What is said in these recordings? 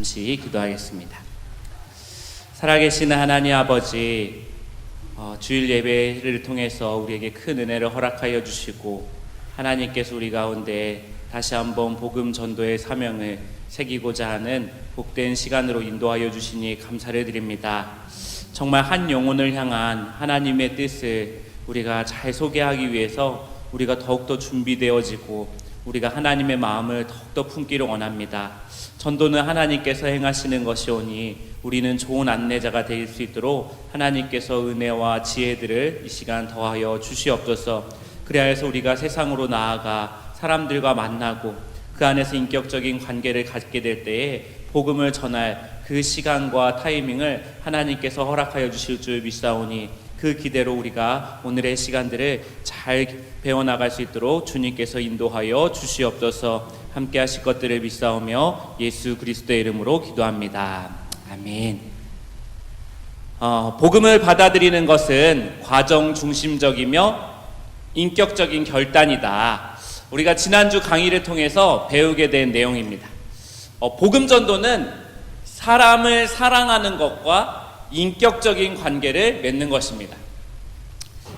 잠시 기도하겠습니다. 살아계신 하나님 아버지, 주일 예배를 통해서 우리에게 큰 은혜를 허락하여 주시고 하나님께서 우리 가운데 다시 한번 복음 전도의 사명을 새기고자 하는 복된 시간으로 인도하여 주시니 감사를 드립니다. 정말 한 영혼을 향한 하나님의 뜻을 우리가 잘 소개하기 위해서 우리가 더욱더 준비되어지고 우리가 하나님의 마음을 더욱더 품기를 원합니다. 전도는 하나님께서 행하시는 것이오니 우리는 좋은 안내자가 될 수 있도록 하나님께서 은혜와 지혜들을 이 시간 더하여 주시옵소서. 그래야 해서 우리가 세상으로 나아가 사람들과 만나고 그 안에서 인격적인 관계를 갖게 될 때에 복음을 전할 그 시간과 타이밍을 하나님께서 허락하여 주실 줄 믿사오니 그 기대로 우리가 오늘의 시간들을 잘 배워나갈 수 있도록 주님께서 인도하여 주시옵소서. 함께 하실 것들을 믿사오며 예수 그리스도의 이름으로 기도합니다. 아멘. 복음을 받아들이는 것은 과정 중심적이며 인격적인 결단이다. 우리가 지난주 강의를 통해서 배우게 된 내용입니다. 복음 전도는 사람을 사랑하는 것과 인격적인 관계를 맺는 것입니다.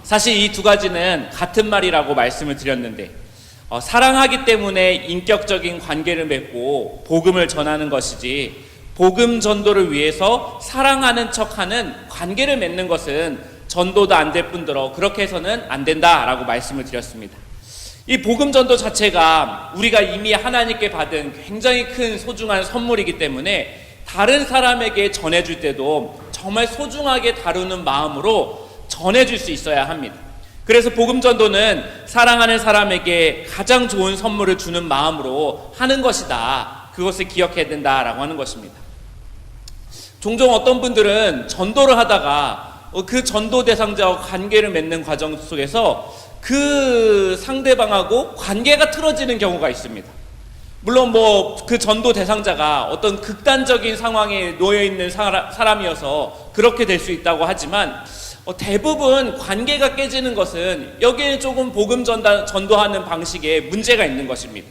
사실 이 두 가지는 같은 말이라고 말씀을 드렸는데 사랑하기 때문에 인격적인 관계를 맺고 복음을 전하는 것이지 복음 전도를 위해서 사랑하는 척하는 관계를 맺는 것은 전도도 안 될 뿐더러 그렇게 해서는 안 된다라고 말씀을 드렸습니다. 이 복음 전도 자체가 우리가 이미 하나님께 받은 굉장히 큰 소중한 선물이기 때문에 다른 사람에게 전해줄 때도 정말 소중하게 다루는 마음으로 전해줄 수 있어야 합니다. 그래서 복음 전도는 사랑하는 사람에게 가장 좋은 선물을 주는 마음으로 하는 것이다. 그것을 기억해야 된다라고 하는 것입니다. 종종 어떤 분들은 전도를 하다가 그 전도 대상자와 관계를 맺는 과정 속에서 그 상대방하고 관계가 틀어지는 경우가 있습니다. 물론 그 전도 대상자가 어떤 극단적인 상황에 놓여있는 사람이어서 그렇게 될 수 있다고 하지만 대부분 관계가 깨지는 것은 여기에 조금 복음 전도하는 방식에 문제가 있는 것입니다.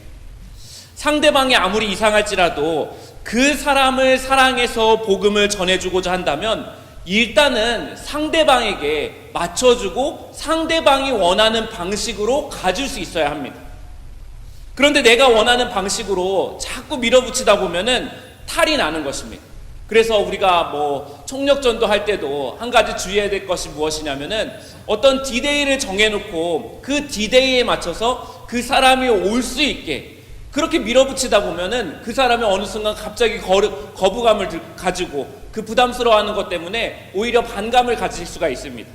상대방이 아무리 이상할지라도 그 사람을 사랑해서 복음을 전해주고자 한다면 일단은 상대방에게 맞춰주고 상대방이 원하는 방식으로 가질 수 있어야 합니다. 그런데 내가 원하는 방식으로 자꾸 밀어붙이다 보면은 탈이 나는 것입니다. 그래서 우리가 총력전도 할 때도 한 가지 주의해야 될 것이 무엇이냐면은 어떤 디데이를 정해놓고 그 디데이에 맞춰서 그 사람이 올 수 있게 그렇게 밀어붙이다 보면은 그 사람이 어느 순간 갑자기 거부감을 가지고 그 부담스러워하는 것 때문에 오히려 반감을 가질 수가 있습니다.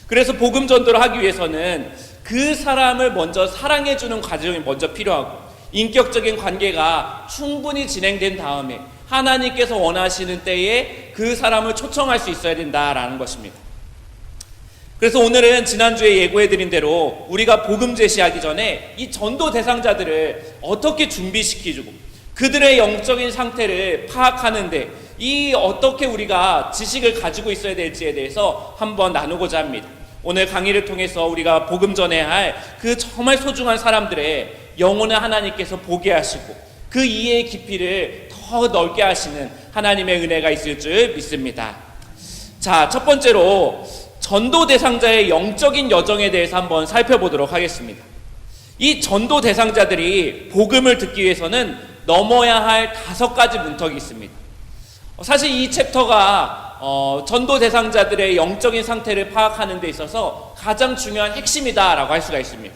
그래서 복음 전도를 하기 위해서는 그 사람을 먼저 사랑해주는 과정이 먼저 필요하고 인격적인 관계가 충분히 진행된 다음에 하나님께서 원하시는 때에 그 사람을 초청할 수 있어야 된다라는 것입니다. 그래서 오늘은 지난주에 예고해드린 대로 우리가 복음 제시하기 전에 이 전도 대상자들을 어떻게 준비시켜주고 그들의 영적인 상태를 파악하는데 어떻게 우리가 지식을 가지고 있어야 될지에 대해서 한번 나누고자 합니다. 오늘 강의를 통해서 우리가 복음 전해야 할 그 정말 소중한 사람들의 영혼을 하나님께서 보게 하시고 그 이해의 깊이를 더 넓게 하시는 하나님의 은혜가 있을 줄 믿습니다. 자, 첫 번째로 전도 대상자의 영적인 여정에 대해서 한번 살펴보도록 하겠습니다. 이 전도 대상자들이 복음을 듣기 위해서는 넘어야 할 5가지 문턱이 있습니다. 사실 이 챕터가 전도 대상자들의 영적인 상태를 파악하는 데 있어서 가장 중요한 핵심이다라고 할 수가 있습니다.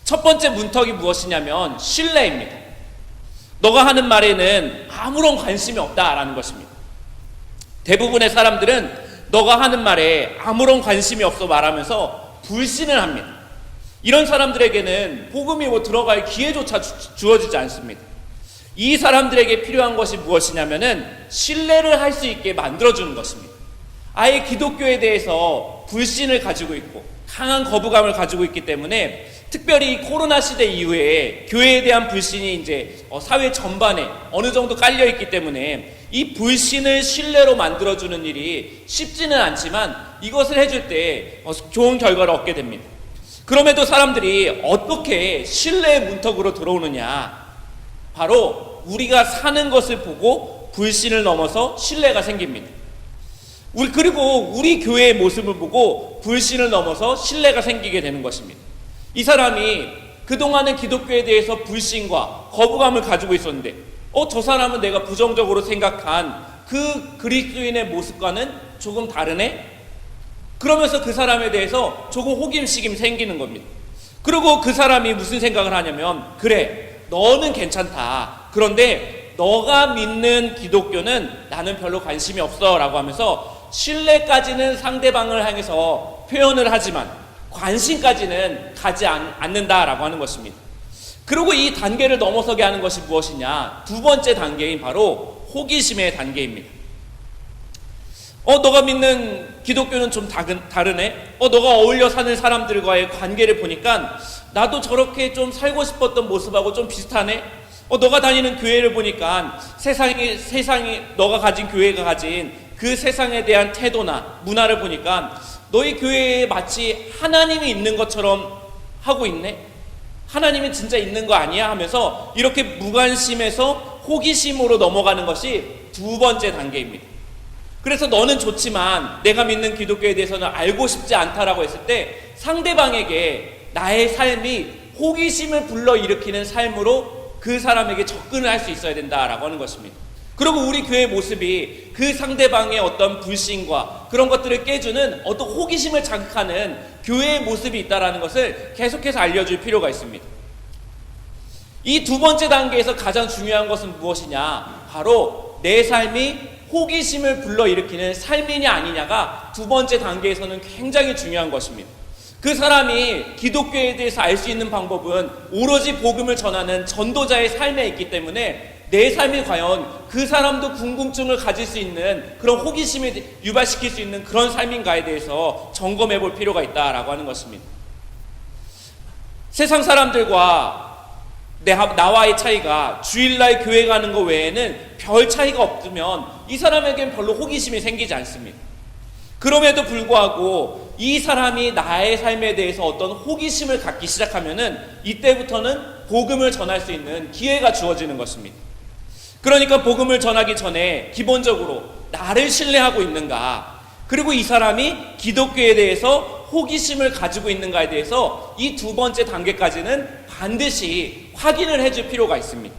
첫 번째 문턱이 무엇이냐면 신뢰입니다. 너가 하는 말에는 아무런 관심이 없다라는 것입니다. 대부분의 사람들은 너가 하는 말에 아무런 관심이 없어 말하면서 불신을 합니다. 이런 사람들에게는 복음이 들어갈 기회조차 주어지지 않습니다. 이 사람들에게 필요한 것이 무엇이냐면은 신뢰를 할 수 있게 만들어주는 것입니다. 아예 기독교에 대해서 불신을 가지고 있고 강한 거부감을 가지고 있기 때문에 특별히 코로나 시대 이후에 교회에 대한 불신이 이제 사회 전반에 어느 정도 깔려 있기 때문에 이 불신을 신뢰로 만들어주는 일이 쉽지는 않지만 이것을 해줄 때 좋은 결과를 얻게 됩니다. 그럼에도 사람들이 어떻게 신뢰의 문턱으로 들어오느냐, 바로 우리가 사는 것을 보고 불신을 넘어서 신뢰가 생깁니다. 그리고 우리 교회의 모습을 보고 불신을 넘어서 신뢰가 생기게 되는 것입니다. 이 사람이 그동안은 기독교에 대해서 불신과 거부감을 가지고 있었는데 저 사람은 내가 부정적으로 생각한 그 그리스도인의 모습과는 조금 다르네? 그러면서 그 사람에 대해서 조금 호기심이 생기는 겁니다. 그리고 그 사람이 무슨 생각을 하냐면, 그래, 너는 괜찮다. 그런데 너가 믿는 기독교는 나는 별로 관심이 없어 라고 하면서 신뢰까지는 상대방을 향해서 표현을 하지만 관심까지는 가지 않는다라고 하는 것입니다. 그리고 이 단계를 넘어서게 하는 것이 무엇이냐? 두 번째 단계인 바로 호기심의 단계입니다. 너가 믿는 기독교는 좀 다르네? 너가 어울려 사는 사람들과의 관계를 보니까 나도 저렇게 좀 살고 싶었던 모습하고 좀 비슷하네? 너가 다니는 교회를 보니까 세상이 너가 가진 교회가 가진 그 세상에 대한 태도나 문화를 보니까 너희 교회에 마치 하나님이 있는 것처럼 하고 있네? 하나님이 진짜 있는 거 아니야? 하면서 이렇게 무관심에서 호기심으로 넘어가는 것이 두 번째 단계입니다. 그래서 너는 좋지만 내가 믿는 기독교에 대해서는 알고 싶지 않다라고 했을 때 상대방에게 나의 삶이 호기심을 불러일으키는 삶으로 그 사람에게 접근을 할 수 있어야 된다라고 하는 것입니다. 그리고 우리 교회의 모습이 그 상대방의 어떤 불신과 그런 것들을 깨주는 어떤 호기심을 자극하는 교회의 모습이 있다라는 것을 계속해서 알려줄 필요가 있습니다. 이 두 번째 단계에서 가장 중요한 것은 무엇이냐? 바로 내 삶이 호기심을 불러일으키는 삶이냐 아니냐가 두 번째 단계에서는 굉장히 중요한 것입니다. 그 사람이 기독교에 대해서 알 수 있는 방법은 오로지 복음을 전하는 전도자의 삶에 있기 때문에 내 삶이 과연 그 사람도 궁금증을 가질 수 있는 그런 호기심을 유발시킬 수 있는 그런 삶인가에 대해서 점검해 볼 필요가 있다라고 하는 것입니다. 세상 사람들과 나와의 차이가 주일날 교회 가는 것 외에는 별 차이가 없으면 이 사람에겐 별로 호기심이 생기지 않습니다. 그럼에도 불구하고 이 사람이 나의 삶에 대해서 어떤 호기심을 갖기 시작하면은 이때부터는 복음을 전할 수 있는 기회가 주어지는 것입니다. 그러니까 복음을 전하기 전에 기본적으로 나를 신뢰하고 있는가, 그리고 이 사람이 기독교에 대해서 호기심을 가지고 있는가에 대해서 이 두 번째 단계까지는 반드시 확인을 해줄 필요가 있습니다.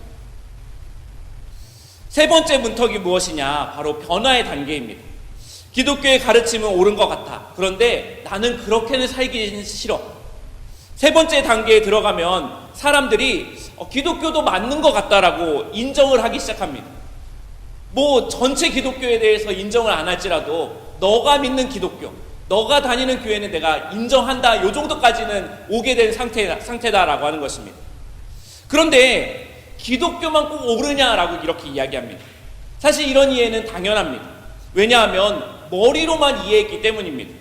세 번째 문턱이 무엇이냐? 바로 변화의 단계입니다. 기독교의 가르침은 옳은 것 같아. 그런데 나는 그렇게는 살기 싫어. 세 번째 단계에 들어가면 사람들이 기독교도 맞는 것 같다라고 인정을 하기 시작합니다. 전체 기독교에 대해서 인정을 안 할지라도 너가 믿는 기독교, 너가 다니는 교회는 내가 인정한다, 요 정도까지는 오게 된 상태다라고 하는 것입니다. 그런데 기독교만 꼭 옳으냐라고 이렇게 이야기합니다. 사실 이런 이해는 당연합니다. 왜냐하면 머리로만 이해했기 때문입니다.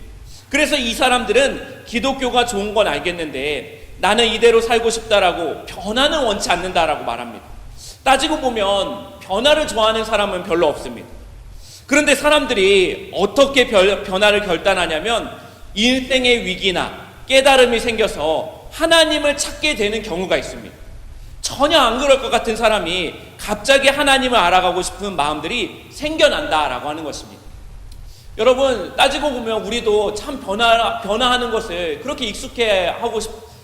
그래서 이 사람들은 기독교가 좋은 건 알겠는데 나는 이대로 살고 싶다라고 변화는 원치 않는다라고 말합니다. 따지고 보면 변화를 좋아하는 사람은 별로 없습니다. 그런데 사람들이 어떻게 변화를 결단하냐면 인생의 위기나 깨달음이 생겨서 하나님을 찾게 되는 경우가 있습니다. 전혀 안 그럴 것 같은 사람이 갑자기 하나님을 알아가고 싶은 마음들이 생겨난다라고 하는 것입니다. 여러분, 따지고 보면 우리도 참 변화하는 것을 그렇게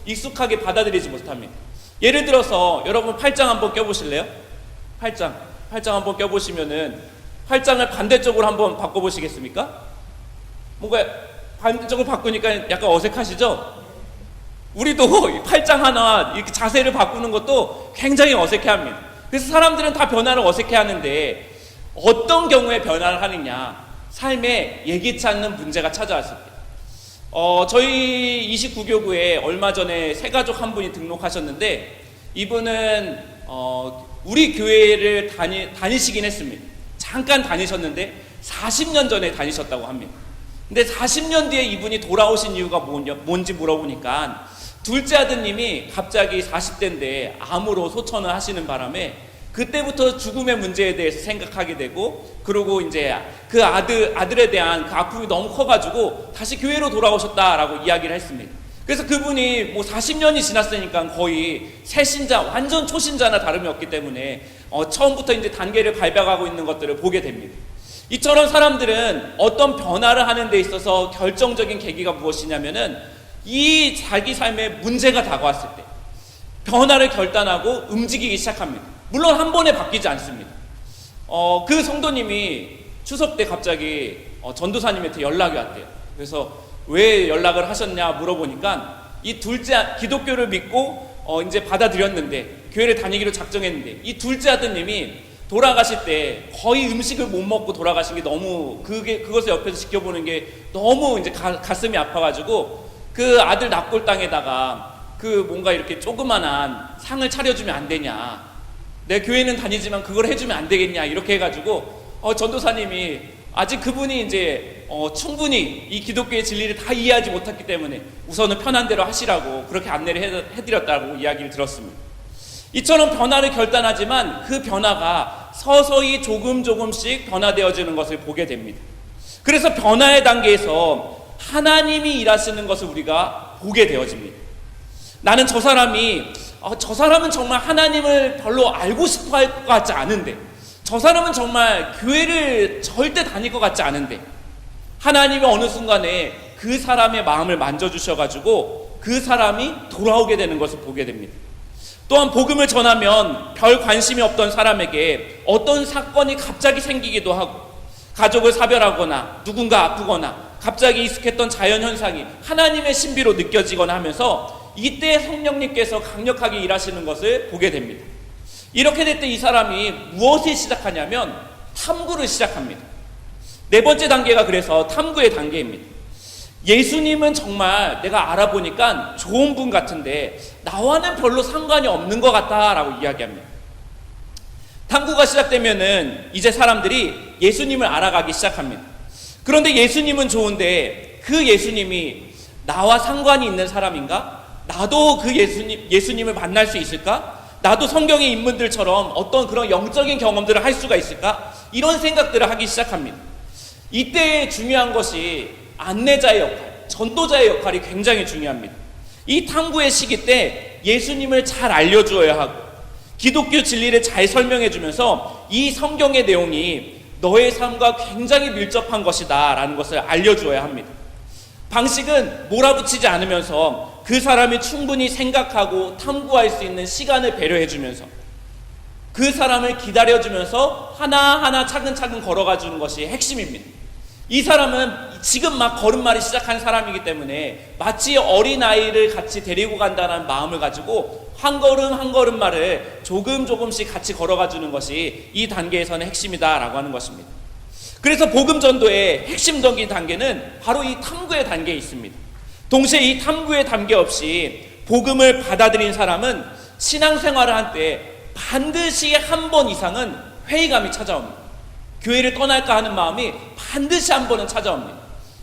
익숙하게 받아들이지 못합니다. 예를 들어서 여러분 팔짱 한번 껴보실래요? 팔짱 한번 껴보시면은 팔짱을 반대쪽으로 한번 바꿔보시겠습니까? 뭔가 반대쪽으로 바꾸니까 약간 어색하시죠? 우리도 팔짱 하나 이렇게 자세를 바꾸는 것도 굉장히 어색해합니다. 그래서 사람들은 다 변화를 어색해하는데 어떤 경우에 변화를 하느냐? 삶에 예기치 않는 문제가 찾아왔을 때, 저희 29교구에 얼마 전에 새가족 한 분이 등록하셨는데 이분은 우리 교회를 다니시긴 했습니다. 잠깐 다니셨는데 40년 전에 다니셨다고 합니다. 근데 40년 뒤에 이분이 돌아오신 이유가 뭔지 물어보니까 둘째 아드님이 갑자기 40대인데 암으로 소천을 하시는 바람에 그때부터 죽음의 문제에 대해서 생각하게 되고, 그리고 이제 그 아들에 대한 그 아픔이 너무 커가지고 다시 교회로 돌아오셨다라고 이야기를 했습니다. 그래서 그분이 뭐 40년이 지났으니까 거의 새 신자, 완전 초신자나 다름이 없기 때문에 처음부터 이제 단계를 밟아가고 있는 것들을 보게 됩니다. 이처럼 사람들은 어떤 변화를 하는 데 있어서 결정적인 계기가 무엇이냐면은 이 자기 삶에 문제가 다가왔을 때 변화를 결단하고 움직이기 시작합니다. 물론 한 번에 바뀌지 않습니다. 그 성도님이 추석 때 갑자기 전도사님한테 연락이 왔대요. 그래서 왜 연락을 하셨냐 물어보니까 이 둘째 기독교를 믿고 이제 받아들였는데 교회를 다니기로 작정했는데 이 둘째 아드님이 돌아가실 때 거의 음식을 못 먹고 돌아가신 게 너무 그것을 옆에서 지켜보는 게 너무 이제 가슴이 아파가지고 그 아들 납골당에다가 그 뭔가 이렇게 조그만한 상을 차려주면 안 되냐, 내 교회는 다니지만 그걸 해주면 안 되겠냐 이렇게 해가지고 전도사님이 아직 그분이 이제 충분히 이 기독교의 진리를 다 이해하지 못했기 때문에 우선은 편한 대로 하시라고 그렇게 안내를 해드렸다고 이야기를 들었습니다. 이처럼 변화를 결단하지만 그 변화가 서서히 조금씩 변화되어지는 것을 보게 됩니다. 그래서 변화의 단계에서 하나님이 일하시는 것을 우리가 보게 되어집니다. 나는 저 사람은 정말 하나님을 별로 알고 싶어 할 것 같지 않은데, 저 사람은 정말 교회를 절대 다닐 것 같지 않은데, 하나님이 어느 순간에 그 사람의 마음을 만져주셔가지고 그 사람이 돌아오게 되는 것을 보게 됩니다. 또한 복음을 전하면 별 관심이 없던 사람에게 어떤 사건이 갑자기 생기기도 하고, 가족을 사별하거나 누군가 아프거나 갑자기 익숙했던 자연현상이 하나님의 신비로 느껴지거나 하면서 이때 성령님께서 강력하게 일하시는 것을 보게 됩니다. 이렇게 될 때 이 사람이 무엇을 시작하냐면 탐구를 시작합니다. 네 번째 단계가 그래서 탐구의 단계입니다. 예수님은 정말 내가 알아보니까 좋은 분 같은데 나와는 별로 상관이 없는 것 같다라고 이야기합니다. 탐구가 시작되면은 이제 사람들이 예수님을 알아가기 시작합니다. 그런데 예수님은 좋은데 그 예수님이 나와 상관이 있는 사람인가? 나도 그 예수님을 만날 수 있을까? 나도 성경의 인물들처럼 어떤 그런 영적인 경험들을 할 수가 있을까? 이런 생각들을 하기 시작합니다. 이때 중요한 것이 안내자의 역할, 전도자의 역할이 굉장히 중요합니다. 이 탐구의 시기 때 예수님을 잘 알려주어야 하고 기독교 진리를 잘 설명해 주면서 이 성경의 내용이 너의 삶과 굉장히 밀접한 것이다 라는 것을 알려주어야 합니다. 방식은 몰아붙이지 않으면서 그 사람이 충분히 생각하고 탐구할 수 있는 시간을 배려해 주면서 그 사람을 기다려주면서 하나하나 차근차근 걸어가 주는 것이 핵심입니다. 이 사람은 지금 막 걸음마를 시작한 사람이기 때문에 마치 어린아이를 같이 데리고 간다는 마음을 가지고 한 걸음 한 걸음마를 조금씩 같이 걸어가 주는 것이 이 단계에서는 핵심이다라고 하는 것입니다. 그래서 복음 전도의 핵심적인 단계는 바로 이 탐구의 단계에 있습니다. 동시에 이 탐구의 단계 없이 복음을 받아들인 사람은 신앙생활을 할 때 반드시 한 번 이상은 회의감이 찾아옵니다. 교회를 떠날까 하는 마음이 반드시 한 번은 찾아옵니다.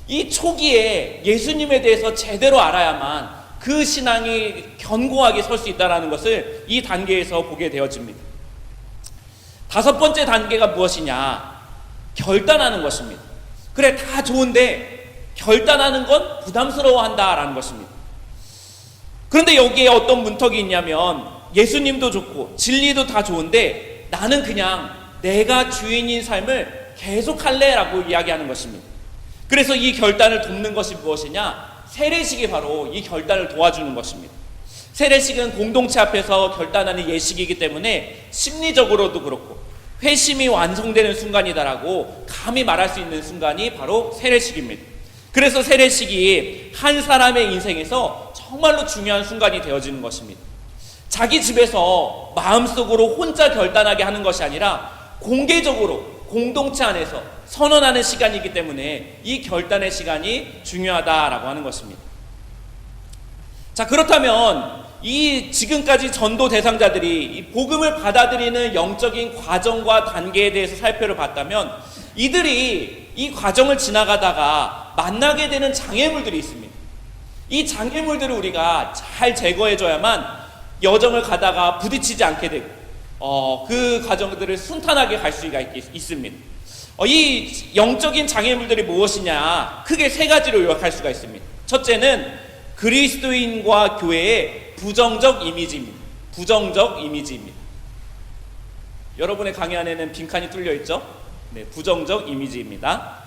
이 초기에 예수님에 대해서 제대로 알아야만 그 신앙이 견고하게 설 수 있다는 것을 이 단계에서 보게 되어집니다. 다섯 번째 단계가 무엇이냐? 결단하는 것입니다. 그래, 다 좋은데 결단하는 건 부담스러워한다라는 것입니다. 그런데 여기에 어떤 문턱이 있냐면 예수님도 좋고 진리도 다 좋은데 나는 그냥 내가 주인인 삶을 계속할래라고 이야기하는 것입니다. 그래서 이 결단을 돕는 것이 무엇이냐? 세례식이 바로 이 결단을 도와주는 것입니다. 세례식은 공동체 앞에서 결단하는 예식이기 때문에 심리적으로도 그렇고 회심이 완성되는 순간이다라고 감히 말할 수 있는 순간이 바로 세례식입니다. 그래서 세례식이 한 사람의 인생에서 정말로 중요한 순간이 되어지는 것입니다. 자기 집에서 마음속으로 혼자 결단하게 하는 것이 아니라 공개적으로 공동체 안에서 선언하는 시간이기 때문에 이 결단의 시간이 중요하다라고 하는 것입니다. 자, 그렇다면 이 지금까지 전도 대상자들이 이 복음을 받아들이는 영적인 과정과 단계에 대해서 살펴를 봤다면 이들이 이 과정을 지나가다가 만나게 되는 장애물들이 있습니다. 이 장애물들을 우리가 잘 제거해줘야만 여정을 가다가 부딪히지 않게 되고 그 과정들을 순탄하게 갈 수가 있습니다. 이 영적인 장애물들이 무엇이냐? 크게 세 가지로 요약할 수가 있습니다. 첫째는 그리스도인과 교회의 부정적 이미지입니다. 부정적 이미지입니다. 여러분의 강의 안에는 빈칸이 뚫려 있죠? 네, 부정적 이미지입니다.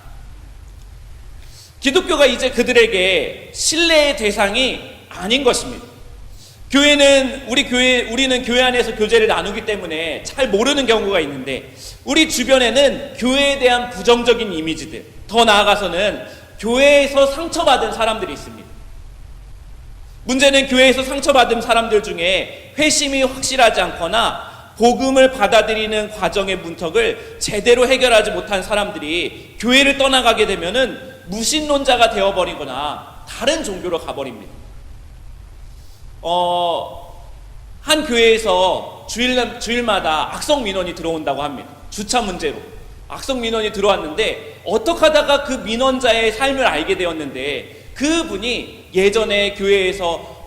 기독교가 이제 그들에게 신뢰의 대상이 아닌 것입니다. 우리는 교회 안에서 교제를 나누기 때문에 잘 모르는 경우가 있는데, 우리 주변에는 교회에 대한 부정적인 이미지들, 더 나아가서는 교회에서 상처받은 사람들이 있습니다. 문제는 교회에서 상처받은 사람들 중에 회심이 확실하지 않거나 복음을 받아들이는 과정의 문턱을 제대로 해결하지 못한 사람들이 교회를 떠나가게 되면은 무신론자가 되어버리거나 다른 종교로 가버립니다. 한 교회에서 주일마다 악성 민원이 들어온다고 합니다. 주차 문제로 악성 민원이 들어왔는데, 어떻게 하다가 그 민원자의 삶을 알게 되었는데, 그분이 예전에 교회에서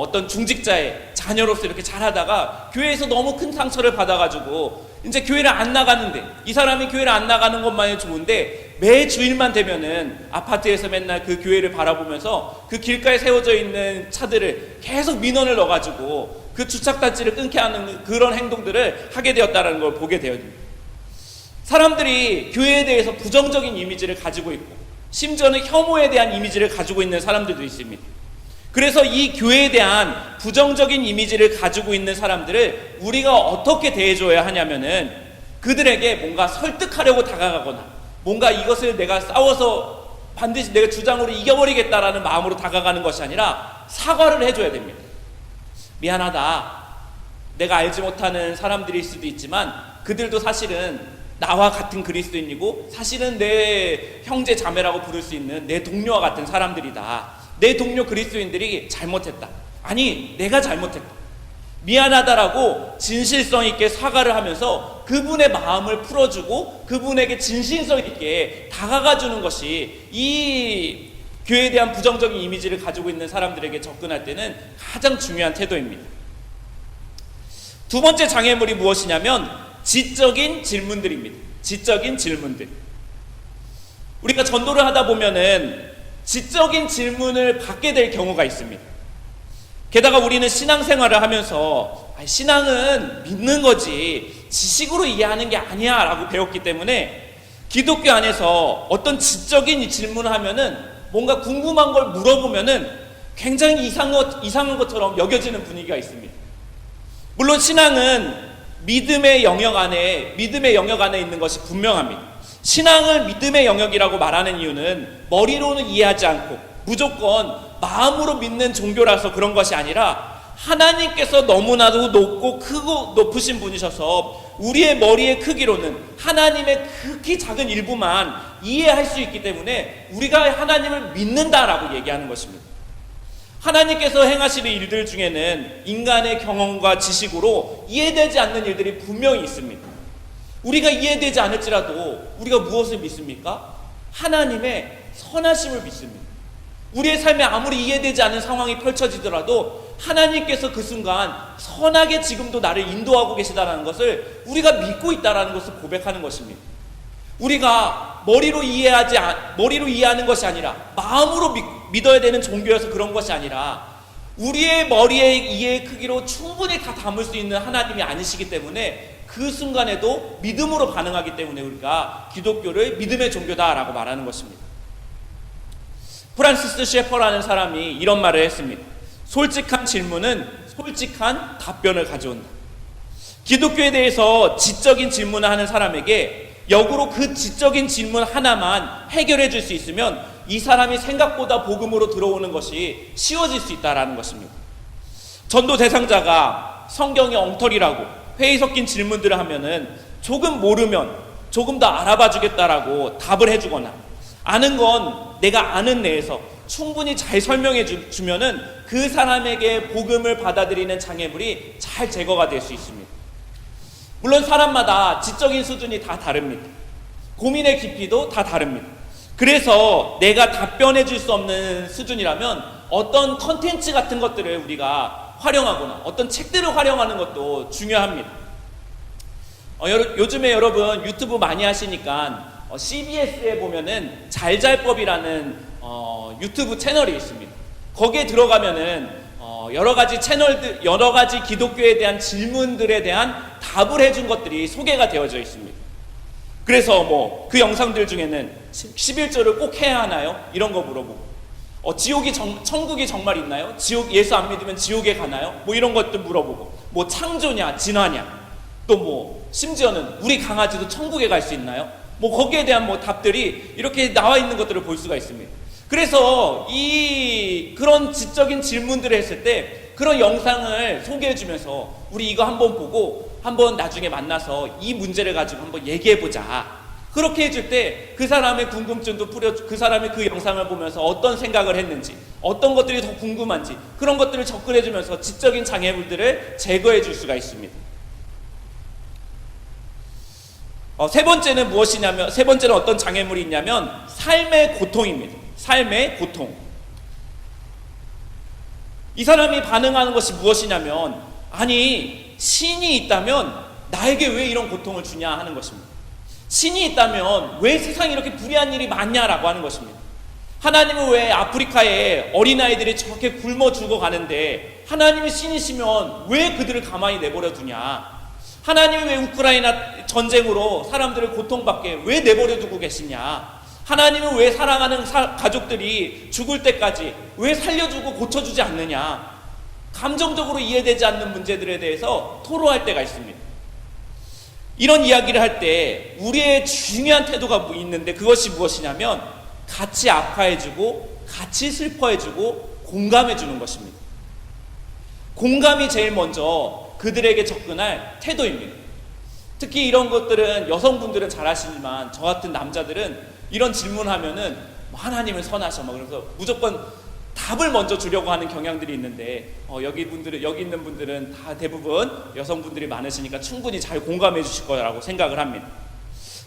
어떤 중직자의 자녀로서 이렇게 잘하다가 교회에서 너무 큰 상처를 받아가지고 이제 교회를 안 나가는데, 이 사람이 교회를 안 나가는 것만이 좋은데 매 주일만 되면은 아파트에서 맨날 그 교회를 바라보면서 그 길가에 세워져 있는 차들을 계속 민원을 넣어가지고 그 주차단지를 끊게 하는 그런 행동들을 하게 되었다는 걸 보게 되었습니다. 사람들이 교회에 대해서 부정적인 이미지를 가지고 있고, 심지어는 혐오에 대한 이미지를 가지고 있는 사람들도 있습니다. 그래서 이 교회에 대한 부정적인 이미지를 가지고 있는 사람들을 우리가 어떻게 대해줘야 하냐면은, 그들에게 뭔가 설득하려고 다가가거나, 뭔가 이것을 내가 싸워서 반드시 내가 주장으로 이겨버리겠다라는 마음으로 다가가는 것이 아니라 사과를 해줘야 됩니다. 미안하다. 내가 알지 못하는 사람들일 수도 있지만 그들도 사실은 나와 같은 그리스도인이고, 사실은 내 형제 자매라고 부를 수 있는 내 동료와 같은 사람들이다. 내 동료 그리스도인들이 잘못했다. 아니, 내가 잘못했다. 미안하다라고 진실성 있게 사과를 하면서 그분의 마음을 풀어주고 그분에게 진실성 있게 다가가주는 것이 이 교회에 대한 부정적인 이미지를 가지고 있는 사람들에게 접근할 때는 가장 중요한 태도입니다. 두 번째 장애물이 무엇이냐면 지적인 질문들입니다. 지적인 질문들. 우리가 전도를 하다 보면은 지적인 질문을 받게 될 경우가 있습니다. 게다가 우리는 신앙생활을 하면서 신앙은 믿는 거지 지식으로 이해하는 게 아니야 라고 배웠기 때문에, 기독교 안에서 어떤 지적인 질문을 하면은 뭔가 궁금한 걸 물어보면은 굉장히 이상한 것처럼 여겨지는 분위기가 있습니다. 물론 신앙은 믿음의 영역 안에 있는 것이 분명합니다. 신앙을 믿음의 영역이라고 말하는 이유는 머리로는 이해하지 않고 무조건 마음으로 믿는 종교라서 그런 것이 아니라, 하나님께서 너무나도 높고 크고 높으신 분이셔서 우리의 머리의 크기로는 하나님의 극히 작은 일부만 이해할 수 있기 때문에 우리가 하나님을 믿는다라고 얘기하는 것입니다. 하나님께서 행하시는 일들 중에는 인간의 경험과 지식으로 이해되지 않는 일들이 분명히 있습니다. 우리가 이해되지 않을지라도 우리가 무엇을 믿습니까? 하나님의 선하심을 믿습니다. 우리의 삶에 아무리 이해되지 않은 상황이 펼쳐지더라도 하나님께서 그 순간 선하게 지금도 나를 인도하고 계시다는 것을 우리가 믿고 있다는 것을 고백하는 것입니다. 우리가 머리로 이해하는 것이 아니라 마음으로 믿어야 되는 종교여서 그런 것이 아니라, 우리의 머리의 이해의 크기로 충분히 다 담을 수 있는 하나님이 아니시기 때문에 그 순간에도 믿음으로 반응하기 때문에 우리가 기독교를 믿음의 종교다라고 말하는 것입니다. 프란시스 셰퍼라는 사람이 이런 말을 했습니다. 솔직한 질문은 솔직한 답변을 가져온다. 기독교에 대해서 지적인 질문을 하는 사람에게 역으로 그 지적인 질문 하나만 해결해 줄 수 있으면 이 사람이 생각보다 복음으로 들어오는 것이 쉬워질 수 있다는 것입니다. 전도 대상자가 성경의 엉터리라고 회의 섞인 질문들을 하면은 조금 모르면 조금 더 알아봐 주겠다라고 답을 해주거나, 아는 건 내가 아는 내에서 충분히 잘 설명해 주면은 그 사람에게 복음을 받아들이는 장애물이 잘 제거가 될 수 있습니다. 물론 사람마다 지적인 수준이 다 다릅니다. 고민의 깊이도 다 다릅니다. 그래서 내가 답변해 줄 수 없는 수준이라면 어떤 컨텐츠 같은 것들을 우리가 활용하거나 어떤 책들을 활용하는 것도 중요합니다. 요즘에 여러분 유튜브 많이 하시니까 CBS에 보면은 잘잘법이라는 유튜브 채널이 있습니다. 거기에 들어가면은 여러 가지 채널들, 여러 가지 기독교에 대한 질문들에 대한 답을 해준 것들이 소개가 되어져 있습니다. 그래서 뭐 그 영상들 중에는 11조를 꼭 해야 하나요? 이런 거 물어보고, 천국이 정말 있나요? 예수 안 믿으면 지옥에 가나요? 뭐 이런 것들 물어보고, 뭐 창조냐, 진화냐, 또 뭐 심지어는 우리 강아지도 천국에 갈 수 있나요? 뭐 거기에 대한 뭐 답들이 이렇게 나와 있는 것들을 볼 수가 있습니다. 그래서 그런 지적인 질문들을 했을 때 그런 영상을 소개해 주면서 우리 이거 한번 보고 한번 나중에 만나서 이 문제를 가지고 한번 얘기해 보자. 그렇게 해줄 때 그 사람의 궁금증도 그 사람이 그 영상을 보면서 어떤 생각을 했는지, 어떤 것들이 더 궁금한지 그런 것들을 접근해 주면서 지적인 장애물들을 제거해 줄 수가 있습니다. 세 번째는 무엇이냐면, 세 번째는 어떤 장애물이 있냐면 삶의 고통입니다. 삶의 고통. 이 사람이 반응하는 것이 무엇이냐면, 아니 신이 있다면 나에게 왜 이런 고통을 주냐 하는 것입니다. 신이 있다면 왜 세상에 이렇게 불의한 일이 많냐라고 하는 것입니다. 하나님은 왜 아프리카에 어린아이들이 저렇게 굶어 죽어가는데 하나님이 신이시면 왜 그들을 가만히 내버려 두냐? 하나님이 왜 우크라이나 전쟁으로 사람들을 고통받게 왜 내버려 두고 계시냐? 하나님은 왜 사랑하는 가족들이 죽을 때까지 왜 살려주고 고쳐주지 않느냐? 감정적으로 이해되지 않는 문제들에 대해서 토로할 때가 있습니다. 이런 이야기를 할 때 우리의 중요한 태도가 있는데, 그것이 무엇이냐면 같이 아파해주고 같이 슬퍼해주고 공감해주는 것입니다. 공감이 제일 먼저 그들에게 접근할 태도입니다. 특히 이런 것들은 여성분들은 잘 아시지만 저 같은 남자들은 이런 질문하면은 하나님은 선하셔 막 그래서 무조건 답을 먼저 주려고 하는 경향들이 있는데, 여기 있는 분들은 다 대부분 여성분들이 많으시니까 충분히 잘 공감해 주실 거라고 생각을 합니다.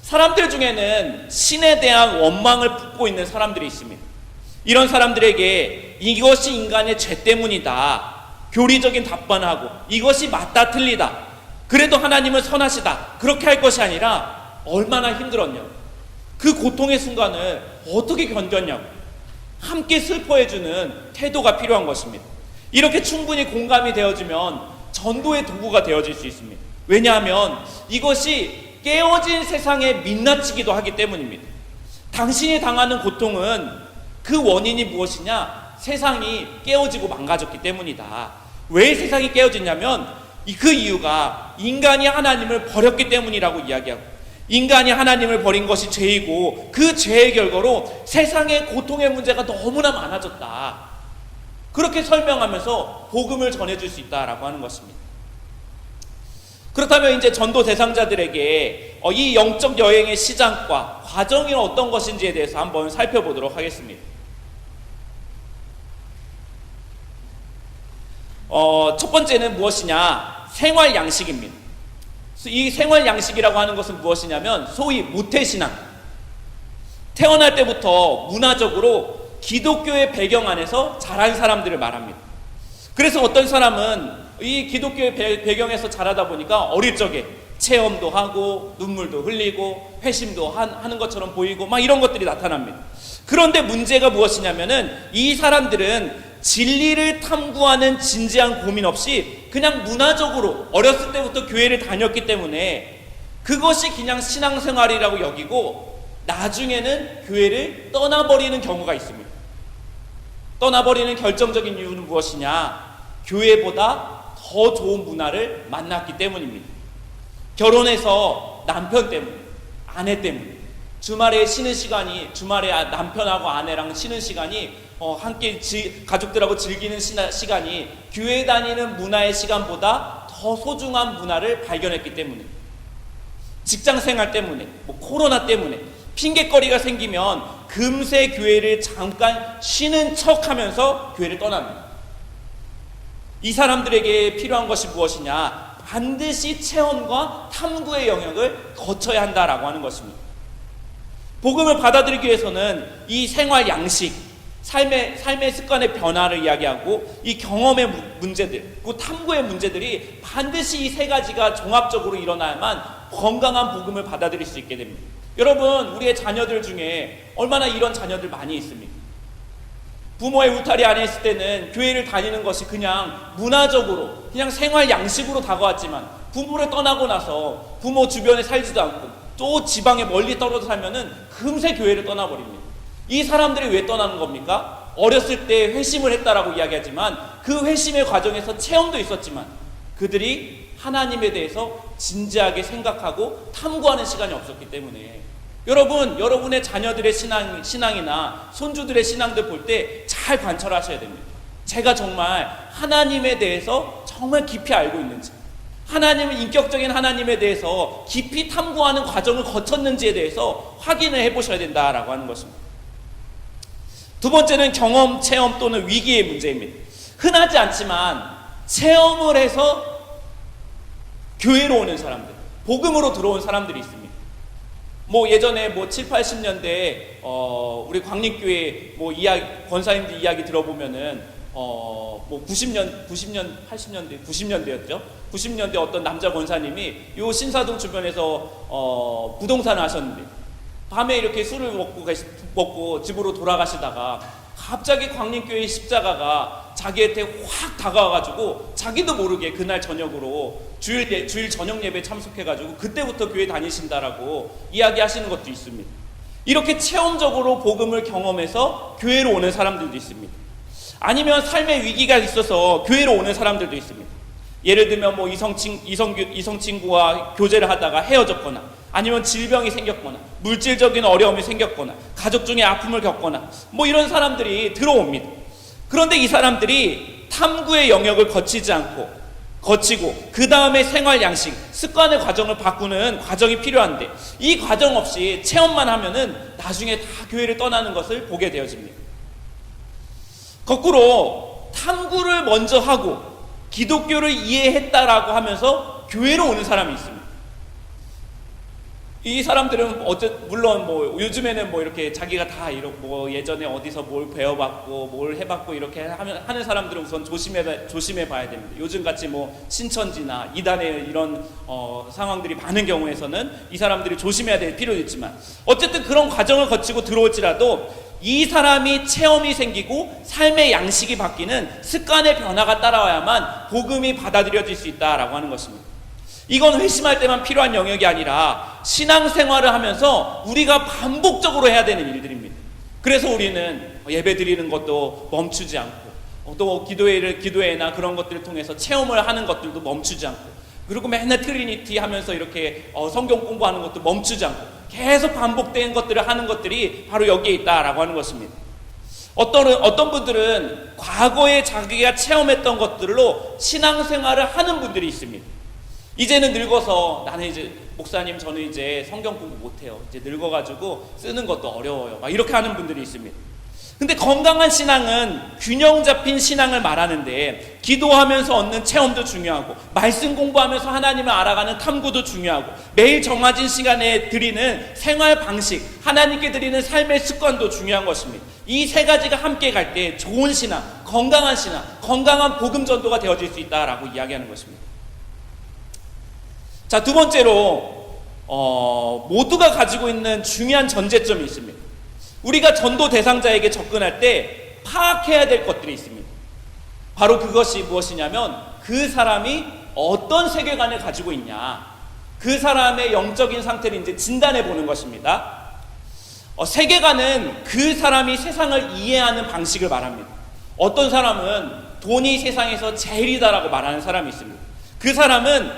사람들 중에는 신에 대한 원망을 품고 있는 사람들이 있습니다. 이런 사람들에게 이것이 인간의 죄 때문이다, 교리적인 답변을 하고 이것이 맞다 틀리다, 그래도 하나님은 선하시다, 그렇게 할 것이 아니라 얼마나 힘들었냐, 그 고통의 순간을 어떻게 견뎠냐고 함께 슬퍼해주는 태도가 필요한 것입니다. 이렇게 충분히 공감이 되어지면 전도의 도구가 되어질 수 있습니다. 왜냐하면 이것이 깨어진 세상에 민낯이기도 하기 때문입니다. 당신이 당하는 고통은 그 원인이 무엇이냐? 세상이 깨어지고 망가졌기 때문이다. 왜 세상이 깨어졌냐면 그 이유가 인간이 하나님을 버렸기 때문이라고 이야기하고, 인간이 하나님을 버린 것이 죄이고 그 죄의 결과로 세상의 고통의 문제가 너무나 많아졌다. 그렇게 설명하면서 복음을 전해줄 수 있다라고 하는 것입니다. 그렇다면 이제 전도 대상자들에게 이 영적 여행의 시작과 과정이 어떤 것인지에 대해서 한번 살펴보도록 하겠습니다. 첫 번째는 무엇이냐? 생활 양식입니다. 이 생활 양식이라고 하는 것은 무엇이냐면 소위 모태신앙. 태어날 때부터 문화적으로 기독교의 배경 안에서 자란 사람들을 말합니다. 그래서 어떤 사람은 이 기독교의 배경에서 자라다 보니까 어릴 적에 체험도 하고 눈물도 흘리고 회심도 하는 것처럼 보이고 막 이런 것들이 나타납니다. 그런데 문제가 무엇이냐면은 이 사람들은 진리를 탐구하는 진지한 고민 없이 그냥 문화적으로 어렸을 때부터 교회를 다녔기 때문에 그것이 그냥 신앙생활이라고 여기고 나중에는 교회를 떠나버리는 경우가 있습니다. 떠나버리는 결정적인 이유는 무엇이냐? 교회보다 더 좋은 문화를 만났기 때문입니다. 결혼해서 남편 때문에, 아내 때문에, 주말에 쉬는 시간이, 주말에 남편하고 아내랑 쉬는 시간이 함께 가족들하고 즐기는 시간이 교회 다니는 문화의 시간보다 더 소중한 문화를 발견했기 때문에, 직장생활 때문에, 코로나 때문에 핑계거리가 생기면 금세 교회를 잠깐 쉬는 척하면서 교회를 떠납니다. 이 사람들에게 필요한 것이 무엇이냐? 반드시 체험과 탐구의 영역을 거쳐야 한다라고 하는 것입니다. 복음을 받아들이기 위해서는 이 생활 양식, 삶의 습관의 변화를 이야기하고 이 경험의 문제들, 그 탐구의 문제들이 반드시 이 세 가지가 종합적으로 일어나야만 건강한 복음을 받아들일 수 있게 됩니다. 여러분, 우리의 자녀들 중에 얼마나 이런 자녀들 많이 있습니까? 부모의 울타리 안에 있을 때는 교회를 다니는 것이 그냥 문화적으로, 그냥 생활 양식으로 다가왔지만 부모를 떠나고 나서 부모 주변에 살지도 않고 또 지방에 멀리 떨어져 살면은 금세 교회를 떠나버립니다. 이 사람들이 왜 떠나는 겁니까? 어렸을 때 회심을 했다라고 이야기하지만 그 회심의 과정에서 체험도 있었지만 그들이 하나님에 대해서 진지하게 생각하고 탐구하는 시간이 없었기 때문에, 여러분, 여러분의 자녀들의 신앙이나 손주들의 신앙들 볼 때 잘 관찰하셔야 됩니다. 제가 정말 하나님에 대해서 정말 깊이 알고 있는지, 하나님은 인격적인 하나님에 대해서 깊이 탐구하는 과정을 거쳤는지에 대해서 확인을 해보셔야 된다라고 하는 것입니다. 두 번째는 경험, 체험 또는 위기의 문제입니다. 흔하지 않지만 체험을 해서 교회로 오는 사람들, 복음으로 들어온 사람들이 있습니다. 예전에 7, 80년대 우리 광림교회 권사님들 이야기 들어보면은 90년대였죠. 90년대 어떤 남자 권사님이 요 신사동 주변에서 부동산을 하셨는데 밤에 이렇게 술을 먹고 집으로 돌아가시다가 갑자기 광림교회 십자가가 자기한테 확 다가와가지고 자기도 모르게 그날 저녁으로 주일 저녁 예배 참석해가지고 그때부터 교회 다니신다라고 이야기하시는 것도 있습니다. 이렇게 체험적으로 복음을 경험해서 교회로 오는 사람들도 있습니다. 아니면 삶의 위기가 있어서 교회로 오는 사람들도 있습니다. 예를 들면 이성 친구와 교제를 하다가 헤어졌거나, 아니면 질병이 생겼거나, 물질적인 어려움이 생겼거나, 가족 중에 아픔을 겪거나 이런 사람들이 들어옵니다. 그런데 이 사람들이 탐구의 영역을 거치고 그 다음에 생활 양식, 습관의 과정을 바꾸는 과정이 필요한데, 이 과정 없이 체험만 하면은 나중에 다 교회를 떠나는 것을 보게 되어집니다. 거꾸로 탐구를 먼저 하고 기독교를 이해했다라고 하면서 교회로 오는 사람이 있습니다. 이 사람들은 물론 요즘에는 이렇게 자기가 다 예전에 어디서 뭘 배워봤고 뭘 해봤고 이렇게 하는 사람들은 우선 조심해 봐야 됩니다. 요즘같이 신천지나 이단의 이런 상황들이 많은 경우에서는 이 사람들이 조심해야 될 필요도 있지만, 어쨌든 그런 과정을 거치고 들어올지라도 이 사람이 체험이 생기고 삶의 양식이 바뀌는 습관의 변화가 따라와야만 복음이 받아들여질 수 있다라고 하는 것입니다. 이건 회심할 때만 필요한 영역이 아니라 신앙생활을 하면서 우리가 반복적으로 해야 되는 일들입니다. 그래서 우리는 예배 드리는 것도 멈추지 않고, 또 기도회나 그런 것들을 통해서 체험을 하는 것들도 멈추지 않고, 그리고 맨날 트리니티 하면서 이렇게 성경 공부하는 것도 멈추지 않고 계속 반복된 것들을 하는 것들이 바로 여기에 있다라고 하는 것입니다. 어떤 분들은 과거에 자기가 체험했던 것들로 신앙생활을 하는 분들이 있습니다. 이제는 늙어서 나는 목사님 저는 이제 성경 공부 못해요. 이제 늙어가지고 쓰는 것도 어려워요. 이렇게 하는 분들이 있습니다. 근데 건강한 신앙은 균형 잡힌 신앙을 말하는데, 기도하면서 얻는 체험도 중요하고, 말씀 공부하면서 하나님을 알아가는 탐구도 중요하고, 매일 정해진 시간에 드리는 생활 방식, 하나님께 드리는 삶의 습관도 중요한 것입니다. 이 세 가지가 함께 갈 때 좋은 신앙, 건강한 복음 전도가 되어질 수 있다라고 이야기하는 것입니다. 자, 두 번째로 모두가 가지고 있는 중요한 전제점이 있습니다. 우리가 전도 대상자에게 접근할 때 파악해야 될 것들이 있습니다. 바로 그것이 무엇이냐면, 그 사람이 어떤 세계관을 가지고 있냐, 그 사람의 영적인 상태를 이제 진단해 보는 것입니다. 세계관은 그 사람이 세상을 이해하는 방식을 말합니다. 어떤 사람은 돈이 세상에서 제일이다라고 말하는 사람이 있습니다. 그 사람은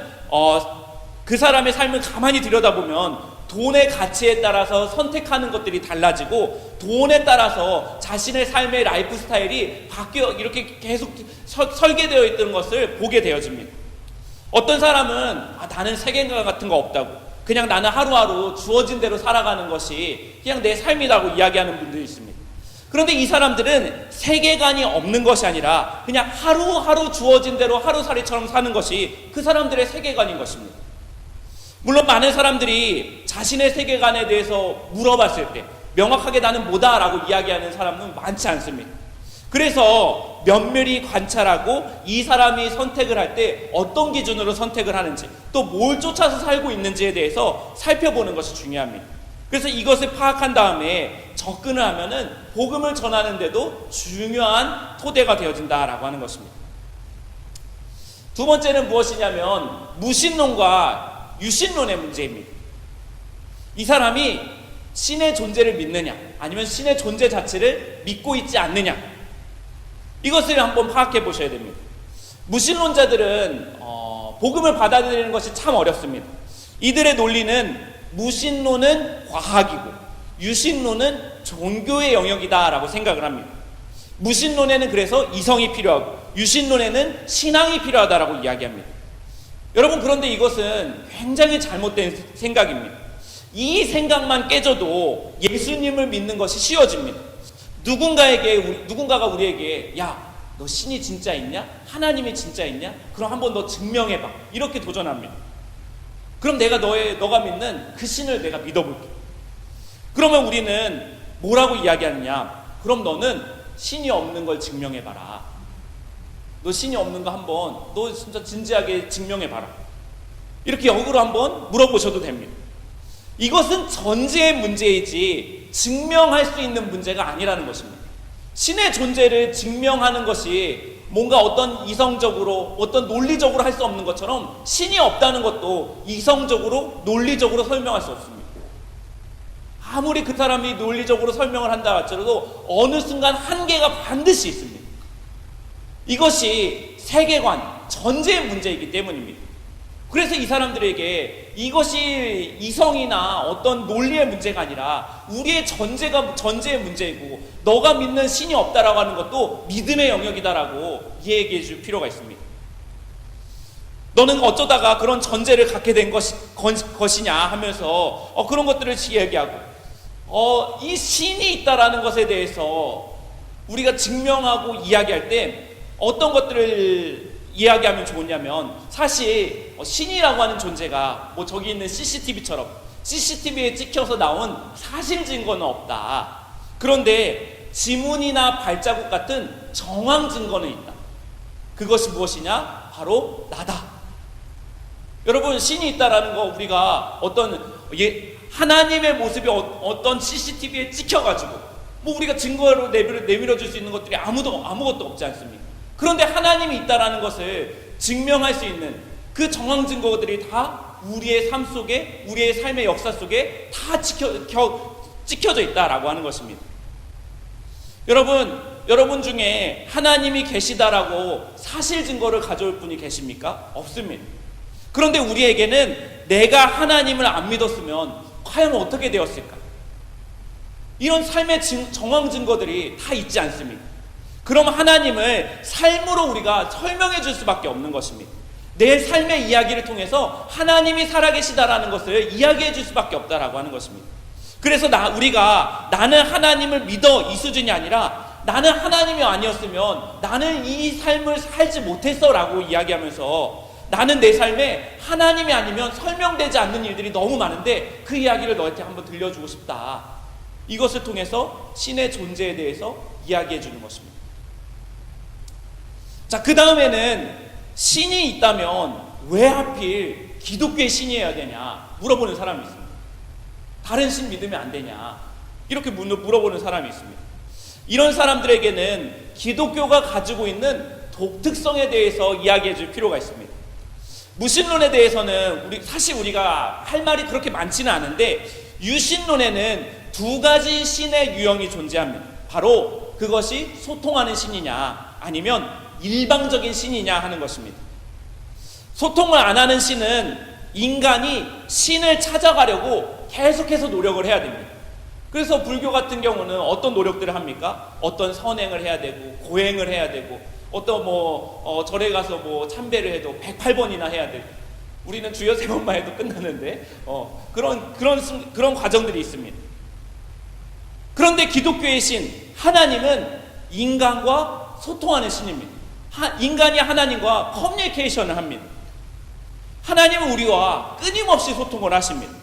그 사람의 삶을 가만히 들여다보면 돈의 가치에 따라서 선택하는 것들이 달라지고, 돈에 따라서 자신의 삶의 라이프 스타일이 이렇게 계속 설계되어 있던 것을 보게 되어집니다. 어떤 사람은 나는 세계관 같은 거 없다고, 그냥 나는 하루하루 주어진 대로 살아가는 것이 그냥 내 삶이라고 이야기하는 분들이 있습니다. 그런데 이 사람들은 세계관이 없는 것이 아니라 그냥 하루하루 주어진 대로 하루살이처럼 사는 것이 그 사람들의 세계관인 것입니다. 물론 많은 사람들이 자신의 세계관에 대해서 물어봤을 때 명확하게 나는 뭐다라고 이야기하는 사람은 많지 않습니다. 그래서 면밀히 관찰하고 이 사람이 선택을 할 때 어떤 기준으로 선택을 하는지, 또 뭘 쫓아서 살고 있는지에 대해서 살펴보는 것이 중요합니다. 그래서 이것을 파악한 다음에 접근을 하면은 복음을 전하는데도 중요한 토대가 되어진다라고 하는 것입니다. 두 번째는 무엇이냐면 무신론과 유신론의 문제입니다. 이 사람이 신의 존재를 믿느냐 아니면 신의 존재 자체를 믿고 있지 않느냐, 이것을 한번 파악해 보셔야 됩니다. 무신론자들은 복음을 받아들이는 것이 참 어렵습니다. 이들의 논리는 무신론은 과학이고 유신론은 종교의 영역이다라고 생각을 합니다. 무신론에는 그래서 이성이 필요하고 유신론에는 신앙이 필요하다라고 이야기합니다. 여러분, 그런데 이것은 굉장히 잘못된 생각입니다. 이 생각만 깨져도 예수님을 믿는 것이 쉬워집니다. 누군가가 우리에게 야, 너 신이 진짜 있냐? 하나님이 진짜 있냐? 그럼 한번 너 증명해봐, 이렇게 도전합니다. 그럼 내가 너가 믿는 그 신을 내가 믿어볼게. 그러면 우리는 뭐라고 이야기하느냐? 그럼 너는 신이 없는 걸 증명해봐라. 너 신이 없는 거 한번 너 진짜 진지하게 증명해봐라. 이렇게 역으로 한번 물어보셔도 됩니다. 이것은 전제의 문제이지 증명할 수 있는 문제가 아니라는 것입니다. 신의 존재를 증명하는 것이 뭔가 어떤 이성적으로 어떤 논리적으로 할 수 없는 것처럼 신이 없다는 것도 이성적으로 논리적으로 설명할 수 없습니다. 아무리 그 사람이 논리적으로 설명을 한다 할지라도 어느 순간 한계가 반드시 있습니다. 이것이 세계관, 전제의 문제이기 때문입니다. 그래서 이 사람들에게 이것이 이성이나 어떤 논리의 문제가 아니라 우리의 전제의 문제이고 너가 믿는 신이 없다라고 하는 것도 믿음의 영역이다라고 이야기해 줄 필요가 있습니다. 너는 어쩌다가 그런 전제를 갖게 된 것이냐 하면서 그런 것들을 이야기하고 이 신이 있다라는 것에 대해서 우리가 증명하고 이야기할 때 어떤 것들을 이야기하면 좋으냐면, 사실 신이라고 하는 존재가 뭐 저기 있는 CCTV처럼 CCTV에 찍혀서 나온 사실 증거는 없다. 그런데 지문이나 발자국 같은 정황 증거는 있다. 그것이 무엇이냐? 바로 나다. 여러분, 신이 있다라는 거 우리가 어떤 하나님의 모습이 어떤 CCTV에 찍혀가지고 뭐 우리가 증거로 내밀어 줄 수 있는 것들이 아무것도 없지 않습니까? 그런데 하나님이 있다라는 것을 증명할 수 있는 그 정황 증거들이 다 우리의 삶 속에, 우리의 삶의 역사 속에 다 찍혀져 있다라고 하는 것입니다. 여러분 중에 하나님이 계시다라고 사실 증거를 가져올 분이 계십니까? 없습니다. 그런데 우리에게는 내가 하나님을 안 믿었으면 과연 어떻게 되었을까? 이런 삶의 정황 증거들이 다 있지 않습니까? 그럼 하나님을 삶으로 우리가 설명해 줄 수밖에 없는 것입니다. 내 삶의 이야기를 통해서 하나님이 살아계시다라는 것을 이야기해 줄 수밖에 없다라고 하는 것입니다. 그래서 우리가 나는 하나님을 믿어 이 수준이 아니라 나는 하나님이 아니었으면 나는 이 삶을 살지 못했어 라고 이야기하면서 나는 내 삶에 하나님이 아니면 설명되지 않는 일들이 너무 많은데 그 이야기를 너한테 한번 들려주고 싶다. 이것을 통해서 신의 존재에 대해서 이야기해 주는 것입니다. 자, 그 다음에는 신이 있다면 왜 하필 기독교의 신이어야 되냐 물어보는 사람이 있습니다. 다른 신 믿으면 안 되냐 이렇게 물어보는 사람이 있습니다. 이런 사람들에게는 기독교가 가지고 있는 독특성에 대해서 이야기해 줄 필요가 있습니다. 무신론에 대해서는 사실 우리가 할 말이 그렇게 많지는 않은데, 유신론에는 두 가지 신의 유형이 존재합니다. 바로 그것이 소통하는 신이냐 아니면 일방적인 신이냐 하는 것입니다. 소통을 안 하는 신은 인간이 신을 찾아가려고 계속해서 노력을 해야 됩니다. 그래서 불교 같은 경우는 어떤 노력들을 합니까? 어떤 선행을 해야 되고 고행을 해야 되고 어떤 절에 가서 참배를 해도 108번이나 해야 되고, 우리는 주여 3번만 해도 끝나는데 그런 과정들이 있습니다. 그런데 기독교의 신 하나님은 인간과 소통하는 신입니다. 인간이 하나님과 커뮤니케이션을 합니다. 하나님은 우리와 끊임없이 소통을 하십니다.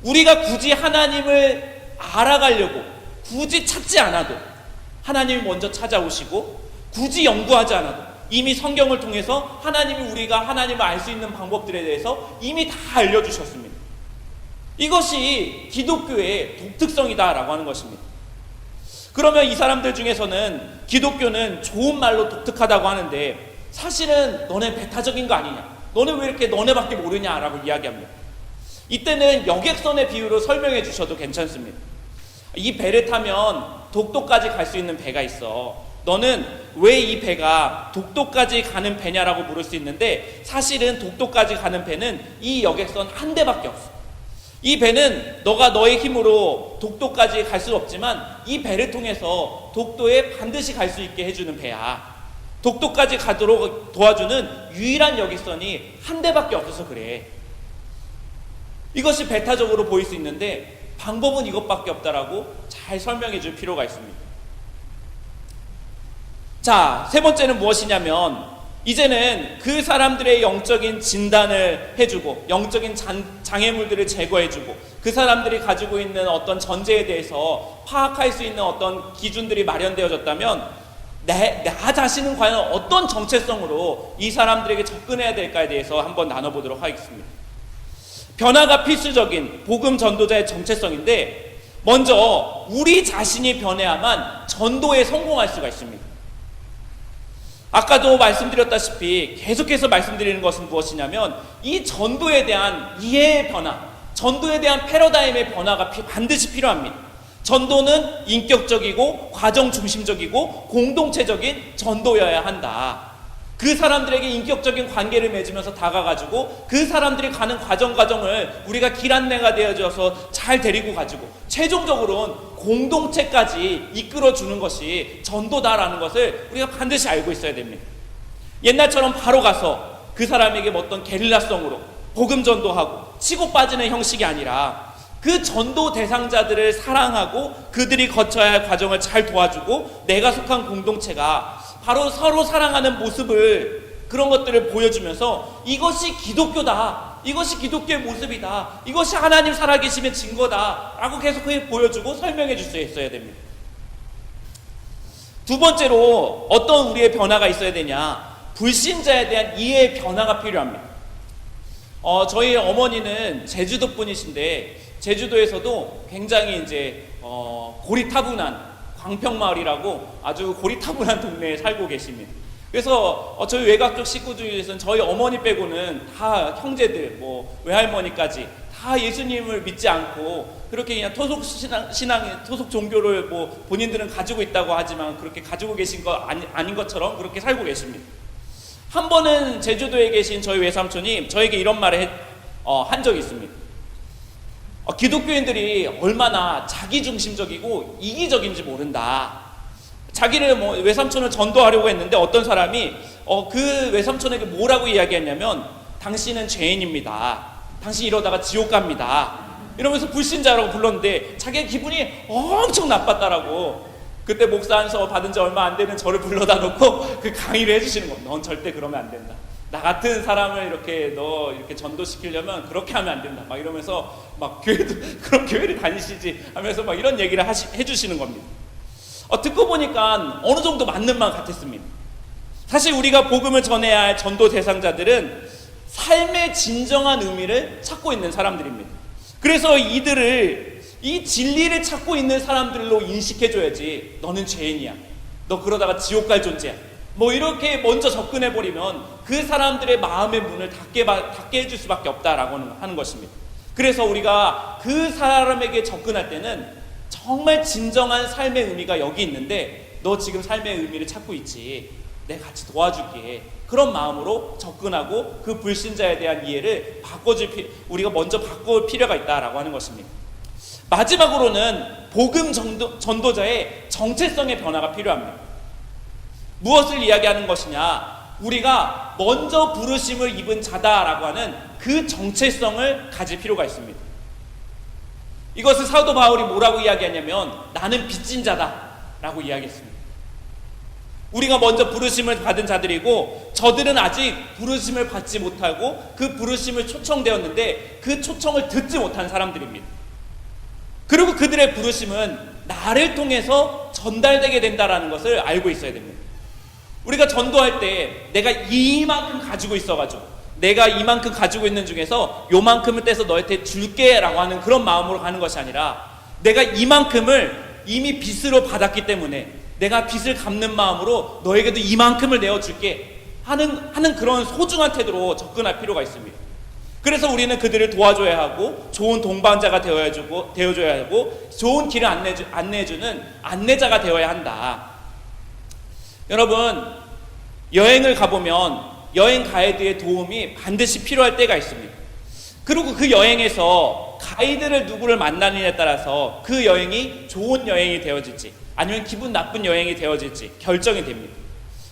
우리가 굳이 하나님을 알아가려고 굳이 찾지 않아도 하나님이 먼저 찾아오시고, 굳이 연구하지 않아도 이미 성경을 통해서 하나님이 우리가 하나님을 알 수 있는 방법들에 대해서 이미 다 알려주셨습니다. 이것이 기독교의 독특성이다라고 하는 것입니다. 그러면 이 사람들 중에서는 기독교는 좋은 말로 독특하다고 하는데 사실은 너네 배타적인 거 아니냐, 너네 왜 이렇게 너네밖에 모르냐라고 이야기합니다. 이때는 여객선의 비유로 설명해 주셔도 괜찮습니다. 이 배를 타면 독도까지 갈 수 있는 배가 있어. 너는 왜 이 배가 독도까지 가는 배냐라고 물을 수 있는데 사실은 독도까지 가는 배는 이 여객선 한 대밖에 없어. 이 배는 너가 너의 힘으로 독도까지 갈 수 없지만 이 배를 통해서 독도에 반드시 갈 수 있게 해주는 배야. 독도까지 가도록 도와주는 유일한 여객선이 한 대밖에 없어서 그래. 이것이 배타적으로 보일 수 있는데 방법은 이것밖에 없다라고 잘 설명해 줄 필요가 있습니다. 자, 세 번째는 무엇이냐면 이제는 그 사람들의 영적인 진단을 해주고 영적인 장애물들을 제거해주고 그 사람들이 가지고 있는 어떤 전제에 대해서 파악할 수 있는 어떤 기준들이 마련되어졌다면 나 자신은 과연 어떤 정체성으로 이 사람들에게 접근해야 될까에 대해서 한번 나눠보도록 하겠습니다. 변화가 필수적인 복음 전도자의 정체성인데 먼저 우리 자신이 변해야만 전도에 성공할 수가 있습니다. 아까도 말씀드렸다시피 계속해서 말씀드리는 것은 무엇이냐면 이 전도에 대한 이해의 변화, 전도에 대한 패러다임의 변화가 반드시 필요합니다. 전도는 인격적이고 과정 중심적이고 공동체적인 전도여야 한다. 그 사람들에게 인격적인 관계를 맺으면서 다가가지고 그 사람들이 가는 과정을 우리가 길 안내가 되어져서 잘 데리고 가지고 최종적으로는 공동체까지 이끌어주는 것이 전도다라는 것을 우리가 반드시 알고 있어야 됩니다. 옛날처럼 바로 가서 그 사람에게 어떤 게릴라성으로 복음 전도하고 치고 빠지는 형식이 아니라 그 전도 대상자들을 사랑하고 그들이 거쳐야 할 과정을 잘 도와주고 내가 속한 공동체가 바로 서로 사랑하는 모습을 그런 것들을 보여주면서 이것이 기독교다, 이것이 기독교의 모습이다, 이것이 하나님 살아계심의 증거다 라고 계속 보여주고 설명해 줄 수 있어야 됩니다. 두 번째로 어떤 우리의 변화가 있어야 되냐, 불신자에 대한 이해의 변화가 필요합니다. 저희 어머니는 제주도 분이신데 제주도에서도 굉장히 이제 고리타분한 광평마을이라고 아주 고리타분한 동네에 살고 계십니다. 그래서 저희 외가 쪽 식구 중에서는 저희 어머니 빼고는 다 형제들, 외할머니까지 다 예수님을 믿지 않고 그렇게 그냥 토속 신앙, 토속 종교를 본인들은 가지고 있다고 하지만 그렇게 가지고 계신 거 아닌 것처럼 그렇게 살고 계십니다. 한 번은 제주도에 계신 저희 외삼촌이 저에게 이런 말을 한 적이 있습니다. 기독교인들이 얼마나 자기중심적이고 이기적인지 모른다. 자기를 외삼촌을 전도하려고 했는데 어떤 사람이 그 외삼촌에게 뭐라고 이야기했냐면 당신은 죄인입니다. 당신 이러다가 지옥 갑니다. 이러면서 불신자라고 불렀는데 자기의 기분이 엄청 나빴다라고. 그때 목사 안서 받은 지 얼마 안 되는 저를 불러다 놓고 그 강의를 해주시는 거예요. 넌 절대 그러면 안 된다. 나 같은 사람을 이렇게 전도시키려면 그렇게 하면 안 된다. 막 이러면서 교회도 그런 교회를 다니시지 하면서 이런 얘기를 해주시는 겁니다. 듣고 보니까 어느 정도 맞는 말 같았습니다. 사실 우리가 복음을 전해야 할 전도 대상자들은 삶의 진정한 의미를 찾고 있는 사람들입니다. 그래서 이들을 이 진리를 찾고 있는 사람들로 인식해줘야지. 너는 죄인이야. 너 그러다가 지옥 갈 존재야. 이렇게 먼저 접근해버리면 그 사람들의 마음의 문을 닫게 해줄 수밖에 없다라고 하는 것입니다. 그래서 우리가 그 사람에게 접근할 때는 정말 진정한 삶의 의미가 여기 있는데 너 지금 삶의 의미를 찾고 있지. 내가 같이 도와줄게. 그런 마음으로 접근하고 그 불신자에 대한 이해를 우리가 먼저 바꿀 필요가 있다라고 하는 것입니다. 마지막으로는 복음 전도자의 정체성의 변화가 필요합니다. 무엇을 이야기하는 것이냐? 우리가 먼저 부르심을 입은 자다라고 하는 그 정체성을 가질 필요가 있습니다. 이것을 사도 바울이 뭐라고 이야기하냐면 나는 빚진 자다라고 이야기했습니다. 우리가 먼저 부르심을 받은 자들이고 저들은 아직 부르심을 받지 못하고 그 부르심을 초청되었는데 그 초청을 듣지 못한 사람들입니다. 그리고 그들의 부르심은 나를 통해서 전달되게 된다는 것을 알고 있어야 됩니다. 우리가 전도할 때 내가 이만큼 가지고 있어가지고 내가 이만큼 가지고 있는 중에서 요만큼을 떼서 너한테 줄게 라고 하는 그런 마음으로 가는 것이 아니라 내가 이만큼을 이미 빚으로 받았기 때문에 내가 빚을 갚는 마음으로 너에게도 이만큼을 내어줄게 하는 그런 소중한 태도로 접근할 필요가 있습니다. 그래서 우리는 그들을 도와줘야 하고 좋은 동반자가 되어줘야 하고 좋은 길을 안내해주는 안내자가 되어야 한다. 여러분, 여행을 가보면 여행 가이드의 도움이 반드시 필요할 때가 있습니다. 그리고 그 여행에서 가이드를 누구를 만나느냐에 따라서 그 여행이 좋은 여행이 되어질지 아니면 기분 나쁜 여행이 되어질지 결정이 됩니다.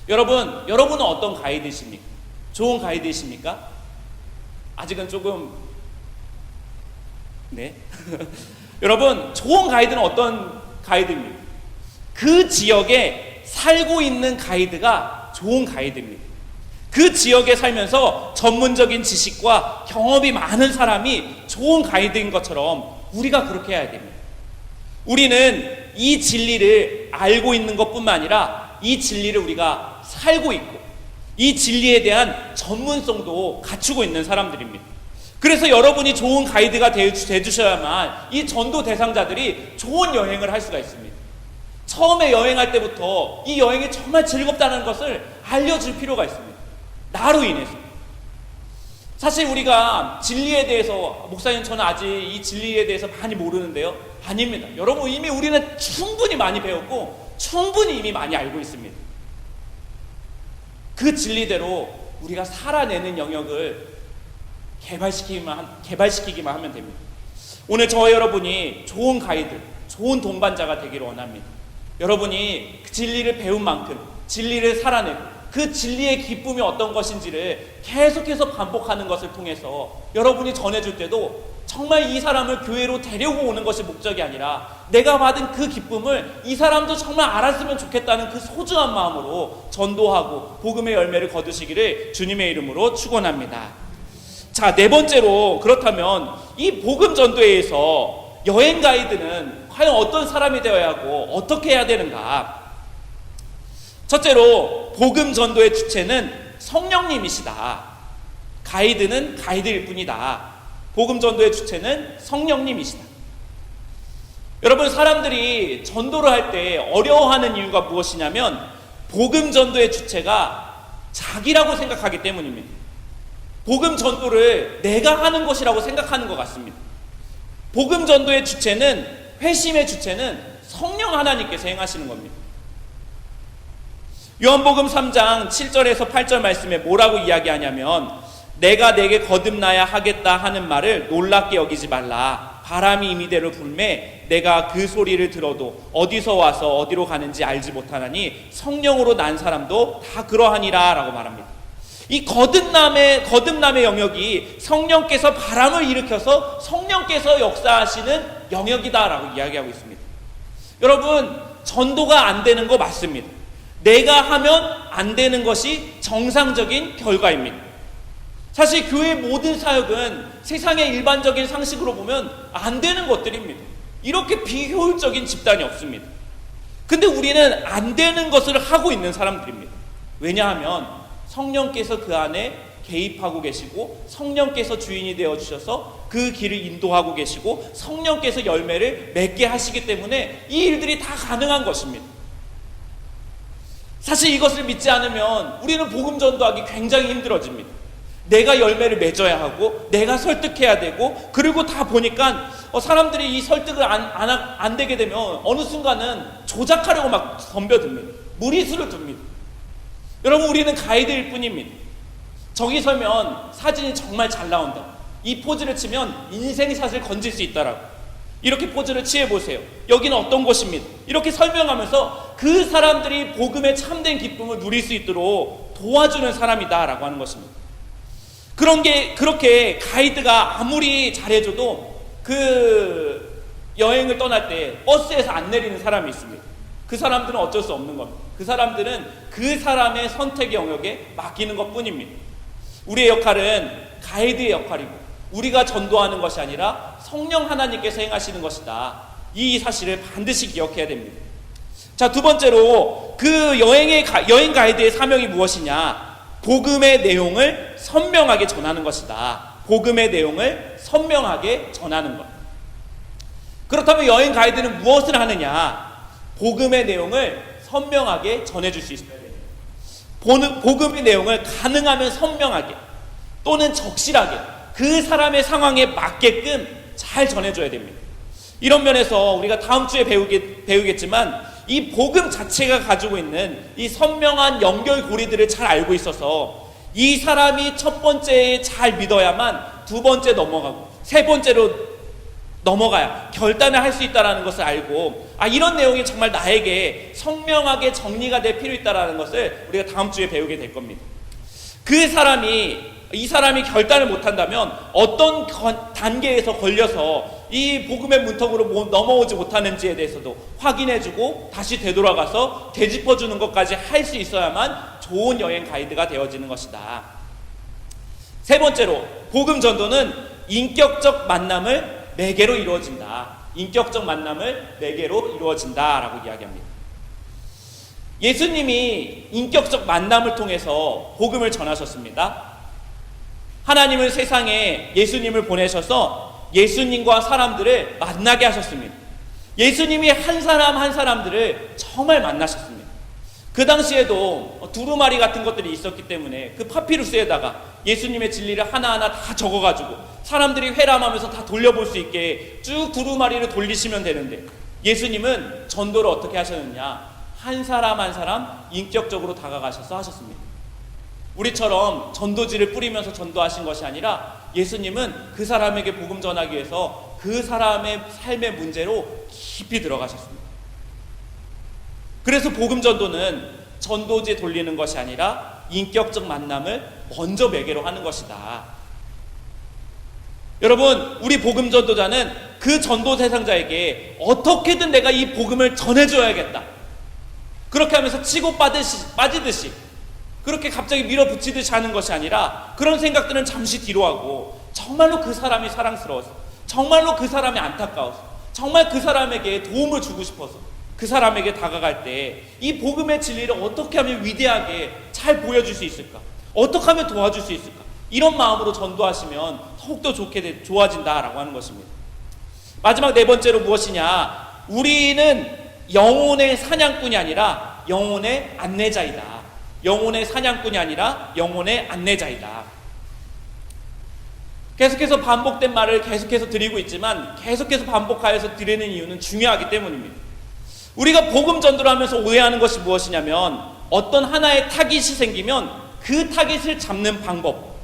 여러분은 어떤 가이드이십니까? 좋은 가이드이십니까? 아직은 조금 네. 여러분, 좋은 가이드는 어떤 가이드입니까? 그 지역에 살고 있는 가이드가 좋은 가이드입니다. 그 지역에 살면서 전문적인 지식과 경험이 많은 사람이 좋은 가이드인 것처럼 우리가 그렇게 해야 됩니다. 우리는 이 진리를 알고 있는 것뿐만 아니라 이 진리를 우리가 살고 있고 이 진리에 대한 전문성도 갖추고 있는 사람들입니다. 그래서 여러분이 좋은 가이드가 되주셔야만 이 전도 대상자들이 좋은 여행을 할 수가 있습니다. 처음에 여행할 때부터 이 여행이 정말 즐겁다는 것을 알려줄 필요가 있습니다. 나로 인해서. 사실 우리가 진리에 대해서, 목사님 저는 아직 이 진리에 대해서 많이 모르는데요. 아닙니다. 여러분, 이미 우리는 충분히 많이 배웠고 충분히 이미 많이 알고 있습니다. 그 진리대로 우리가 살아내는 영역을 개발시키기만 하면 됩니다. 오늘 저와 여러분이 좋은 가이드, 좋은 동반자가 되기를 원합니다. 여러분이 그 진리를 배운 만큼 진리를 살아내고 그 진리의 기쁨이 어떤 것인지를 계속해서 반복하는 것을 통해서 여러분이 전해줄 때도 정말 이 사람을 교회로 데리고 오는 것이 목적이 아니라 내가 받은 그 기쁨을 이 사람도 정말 알았으면 좋겠다는 그 소중한 마음으로 전도하고 복음의 열매를 거두시기를 주님의 이름으로 축원합니다. 자, 네 번째로, 그렇다면 이 복음 전도회에서 여행 가이드는 과연 어떤 사람이 되어야 하고 어떻게 해야 되는가? 첫째로, 복음 전도의 주체는 성령님이시다. 가이드는 가이드일 뿐이다. 복음 전도의 주체는 성령님이시다. 여러분, 사람들이 전도를 할 때 어려워하는 이유가 무엇이냐면 복음 전도의 주체가 자기라고 생각하기 때문입니다. 복음 전도를 내가 하는 것이라고 생각하는 것 같습니다. 복음 전도의 주체는, 회심의 주체는 성령 하나님께서 행하시는 겁니다. 요한복음 3장 7절에서 8절 말씀에 뭐라고 이야기하냐면, 내가 내게 거듭나야 하겠다 하는 말을 놀랍게 여기지 말라. 바람이 임의대로 불매 내가 그 소리를 들어도 어디서 와서 어디로 가는지 알지 못하나니 성령으로 난 사람도 다 그러하니라 라고 말합니다. 이 거듭남의 영역이 성령께서 바람을 일으켜서 성령께서 역사하시는 영역이다 라고 이야기하고 있습니다. 여러분, 전도가 안 되는 거 맞습니다. 내가 하면 안 되는 것이 정상적인 결과입니다. 사실 교회의 모든 사역은 세상의 일반적인 상식으로 보면 안 되는 것들입니다. 이렇게 비효율적인 집단이 없습니다. 근데 우리는 안 되는 것을 하고 있는 사람들입니다. 왜냐하면 성령께서 그 안에 개입하고 계시고 성령께서 주인이 되어주셔서 그 길을 인도하고 계시고 성령께서 열매를 맺게 하시기 때문에 이 일들이 다 가능한 것입니다. 사실 이것을 믿지 않으면 우리는 복음 전도하기 굉장히 힘들어집니다. 내가 열매를 맺어야 하고 내가 설득해야 되고, 그리고 다 보니까 사람들이 이 설득을 안 되게 되면 어느 순간은 조작하려고 막 덤벼듭니다. 무리수를 둡니다. 여러분, 우리는 가이드일 뿐입니다. 저기 서면 사진이 정말 잘 나온다, 이 포즈를 치면 인생샷을 건질 수 있다라고, 이렇게 포즈를 취해보세요, 여기는 어떤 곳입니다, 이렇게 설명하면서 그 사람들이 복음의 참된 기쁨을 누릴 수 있도록 도와주는 사람이다 라고 하는 것입니다. 그렇게 가이드가 아무리 잘해줘도 그 여행을 떠날 때 버스에서 안 내리는 사람이 있습니다. 그 사람들은 어쩔 수 없는 겁니다. 그 사람들은 그 사람의 선택의 영역에 맡기는 것 뿐입니다. 우리의 역할은 가이드의 역할이고 우리가 전도하는 것이 아니라 성령 하나님께서 행하시는 것이다. 이 사실을 반드시 기억해야 됩니다. 자, 두 번째로 그 여행 가이드의 사명이 무엇이냐? 복음의 내용을 선명하게 전하는 것이다. 복음의 내용을 선명하게 전하는 것. 그렇다면 여행 가이드는 무엇을 하느냐? 복음의 내용을 선명하게 전해줄 수 있어야 됩니다. 복음의 내용을 가능하면 선명하게 또는 적실하게 그 사람의 상황에 맞게끔 잘 전해줘야 됩니다. 이런 면에서 우리가 다음 주에 배우겠지만 이 복음 자체가 가지고 있는 이 선명한 연결고리들을 잘 알고 있어서 이 사람이 첫 번째에 잘 믿어야만 두 번째 넘어가고 세 번째로 넘어가야 결단을 할 수 있다는 것을 알고 이런 내용이 정말 나에게 선명하게 정리가 될 필요 있다는 것을 우리가 다음 주에 배우게 될 겁니다. 이 사람이 결단을 못한다면 어떤 단계에서 걸려서 이 복음의 문턱으로 넘어오지 못하는지에 대해서도 확인해주고 다시 되돌아가서 되짚어주는 것까지 할 수 있어야만 좋은 여행 가이드가 되어지는 것이다. 세 번째로 복음 전도는 인격적 만남을 매개로 이루어진다. 인격적 만남을 매개로 이루어진다라고 이야기합니다. 예수님이 인격적 만남을 통해서 복음을 전하셨습니다. 하나님은 세상에 예수님을 보내셔서 예수님과 사람들을 만나게 하셨습니다. 예수님이 한 사람 한 사람들을 정말 만나셨습니다. 그 당시에도 두루마리 같은 것들이 있었기 때문에 그 파피루스에다가 예수님의 진리를 하나하나 다 적어가지고 사람들이 회람하면서 다 돌려볼 수 있게 쭉 두루마리를 돌리시면 되는데 예수님은 전도를 어떻게 하셨느냐? 한 사람 한 사람 인격적으로 다가가셔서 하셨습니다. 우리처럼 전도지를 뿌리면서 전도하신 것이 아니라 예수님은 그 사람에게 복음 전하기 위해서 그 사람의 삶의 문제로 깊이 들어가셨습니다. 그래서 복음 전도는 전도지에 돌리는 것이 아니라 인격적 만남을 먼저 매개로 하는 것이다. 여러분, 우리 복음 전도자는 그 전도 대상자에게 어떻게든 내가 이 복음을 전해줘야겠다. 그렇게 하면서 치고 빠지듯이 그렇게 갑자기 밀어붙이듯이 하는 것이 아니라 그런 생각들은 잠시 뒤로 하고 정말로 그 사람이 사랑스러워서 정말로 그 사람이 안타까워서 정말 그 사람에게 도움을 주고 싶어서 그 사람에게 다가갈 때 이 복음의 진리를 어떻게 하면 위대하게 잘 보여줄 수 있을까? 어떻게 하면 도와줄 수 있을까? 이런 마음으로 전도하시면 더욱더 좋아진다라고 하는 것입니다. 마지막 네 번째로 무엇이냐? 우리는 영혼의 사냥꾼이 아니라 영혼의 안내자이다. 영혼의 사냥꾼이 아니라 영혼의 안내자이다. 계속해서 반복된 말을 계속해서 드리고 있지만 계속해서 반복하여서 드리는 이유는 중요하기 때문입니다. 우리가 복음 전도를 하면서 오해하는 것이 무엇이냐면 어떤 하나의 타깃이 생기면 그 타깃을 잡는 방법,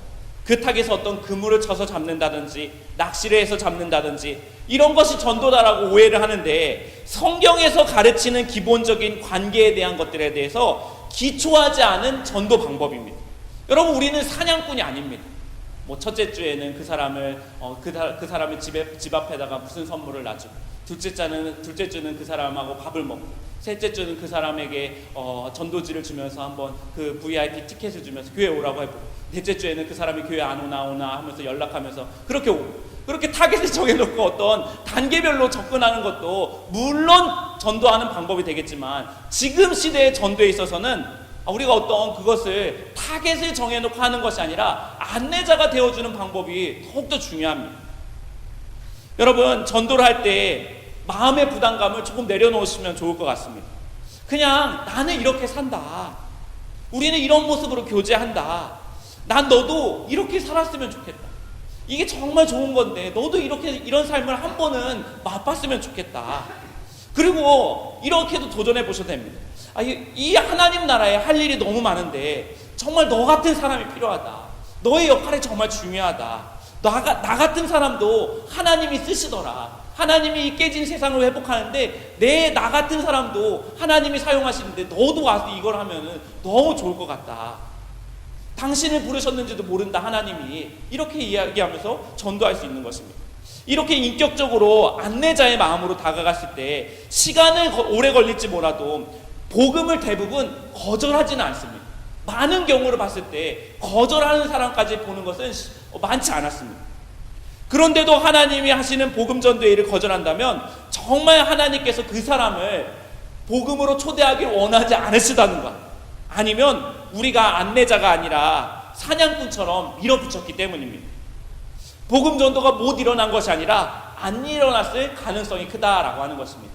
그 타깃에 어떤 그물을 쳐서 잡는다든지 낚시를 해서 잡는다든지 이런 것이 전도다라고 오해를 하는데 성경에서 가르치는 기본적인 관계에 대한 것들에 대해서 기초하지 않은 전도 방법입니다. 여러분, 우리는 사냥꾼이 아닙니다. 첫째 주에는 그 사람을 그 사람의 집 앞에다가 무슨 선물을 놔주고 둘째 주는 그 사람하고 밥을 먹고 셋째 주는 그 사람에게 전도지를 주면서 한번 그 VIP 티켓을 주면서 교회 오라고 해보고 넷째 주에는 그 사람이 교회 안 오나 하면서 연락하면서 그렇게 오고 그렇게 타겟을 정해놓고 어떤 단계별로 접근하는 것도 물론 전도하는 방법이 되겠지만 지금 시대의 전도에 있어서는 우리가 어떤 그것을 타겟을 정해놓고 하는 것이 아니라 안내자가 되어주는 방법이 더욱더 중요합니다. 여러분, 전도를 할 때 마음의 부담감을 조금 내려놓으시면 좋을 것 같습니다. 그냥 나는 이렇게 산다. 우리는 이런 모습으로 교제한다. 난 너도 이렇게 살았으면 좋겠다. 이게 정말 좋은 건데 너도 이런 삶을 한 번은 맛봤으면 좋겠다. 그리고 이렇게도 도전해 보셔도 됩니다. 이 하나님 나라에 할 일이 너무 많은데 정말 너 같은 사람이 필요하다. 너의 역할이 정말 중요하다. 나 같은 사람도 하나님이 쓰시더라. 하나님이 이 깨진 세상을 회복하는데 나 같은 사람도 하나님이 사용하시는데 너도 와서 이걸 하면은 너무 좋을 것 같다. 당신을 부르셨는지도 모른다 하나님이. 이렇게 이야기하면서 전도할 수 있는 것입니다. 이렇게 인격적으로 안내자의 마음으로 다가갔을 때 시간을 오래 걸릴지 몰라도 복음을 대부분 거절하지는 않습니다. 많은 경우를 봤을 때 거절하는 사람까지 보는 것은 많지 않았습니다. 그런데도 하나님이 하시는 복음 전도의 일을 거절한다면 정말 하나님께서 그 사람을 복음으로 초대하기를 원하지 않으시다는가, 아니면 우리가 안내자가 아니라 사냥꾼처럼 밀어붙였기 때문입니다. 복음 전도가 못 일어난 것이 아니라 안 일어났을 가능성이 크다라고 하는 것입니다.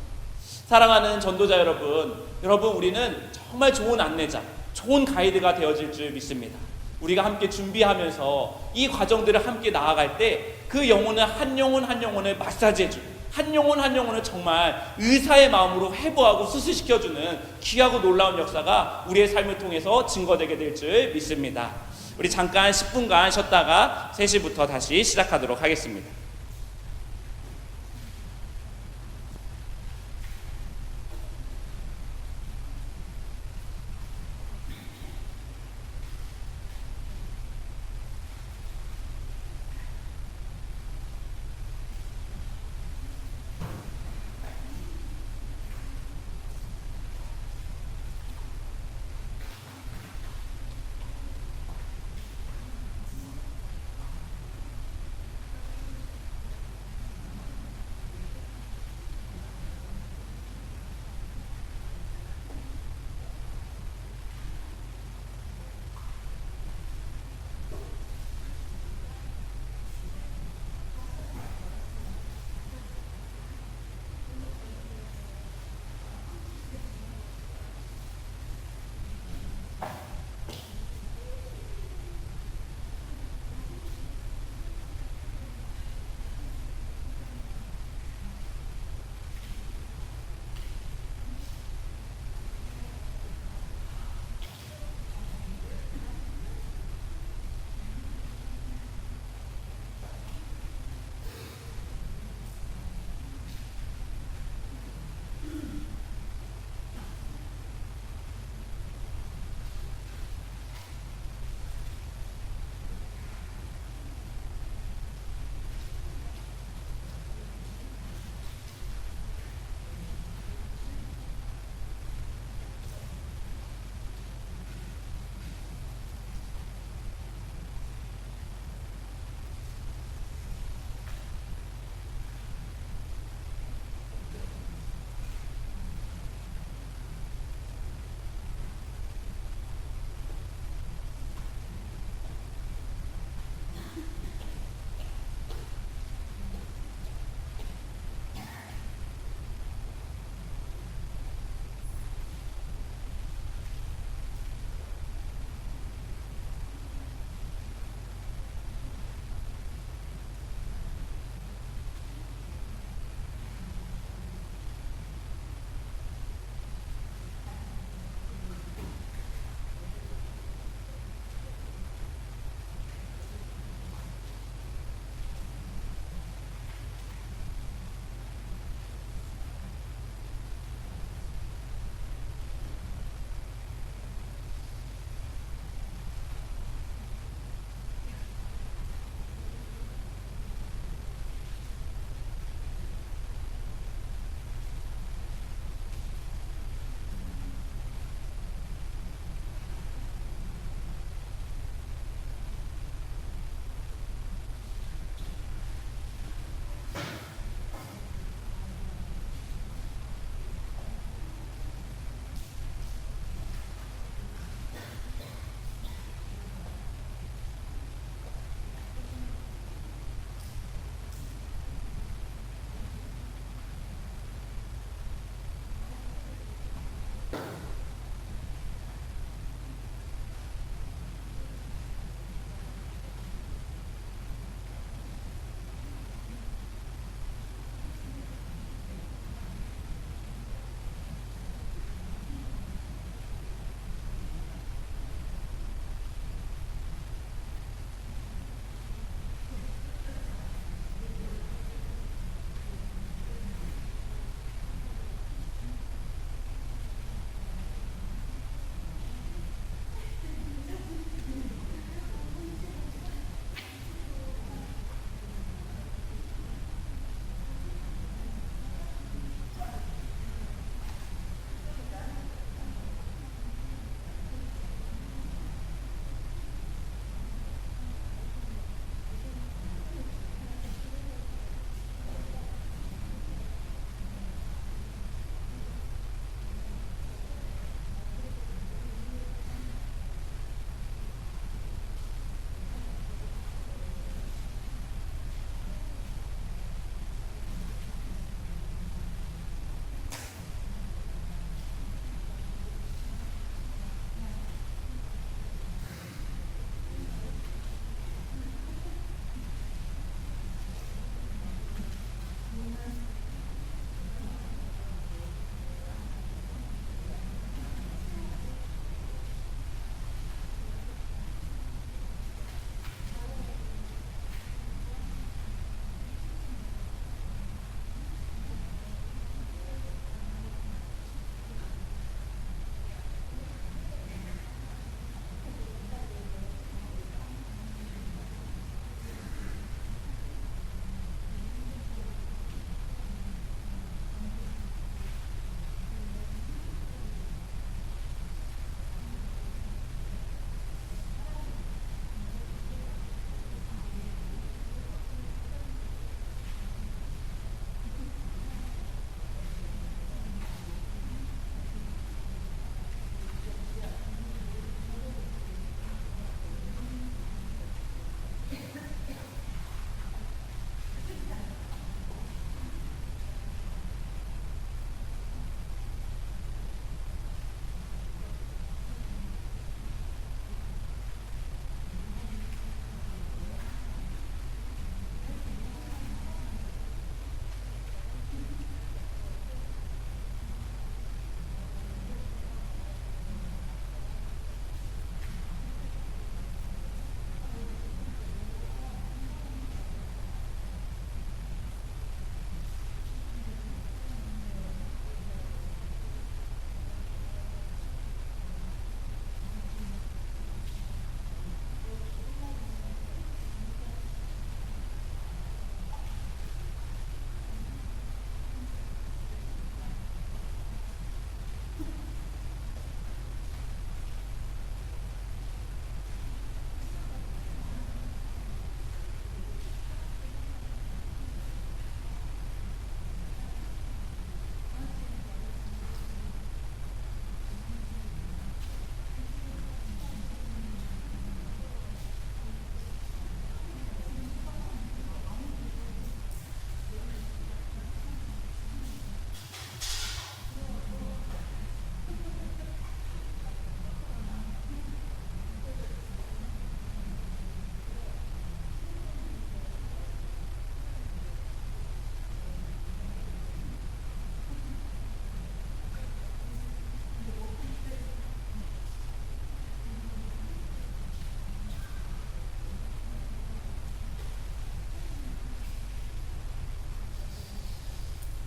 사랑하는 전도자 여러분 우리는 정말 좋은 안내자, 좋은 가이드가 되어질 줄 믿습니다. 우리가 함께 준비하면서 이 과정들을 함께 나아갈 때 그 영혼을 한 영혼을 마사지해주고 한 영혼을 정말 의사의 마음으로 회복하고 수술시켜주는 귀하고 놀라운 역사가 우리의 삶을 통해서 증거되게 될 줄 믿습니다. 우리 잠깐 10분간 쉬었다가 3시부터 다시 시작하도록 하겠습니다.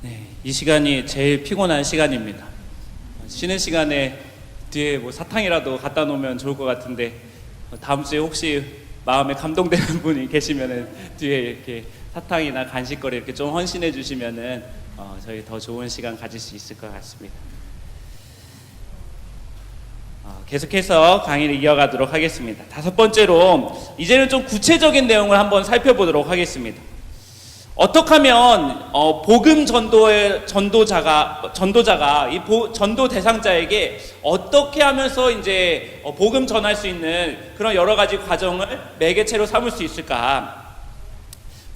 네, 이 시간이 제일 피곤한 시간입니다. 쉬는 시간에 뒤에 뭐 사탕이라도 갖다 놓으면 좋을 것 같은데 다음 주에 혹시 마음에 감동되는 분이 계시면은 뒤에 이렇게 사탕이나 간식거리 이렇게 좀 헌신해 주시면은 저희 더 좋은 시간 가질 수 있을 것 같습니다. 계속해서 강의를 이어가도록 하겠습니다. 다섯 번째로 이제는 좀 구체적인 내용을 한번 살펴보도록 하겠습니다. 어떻게 하면 복음 전도자가 이 전도 대상자에게 어떻게 하면서 이제 복음 전할 수 있는 그런 여러 가지 과정을 매개체로 삼을 수 있을까?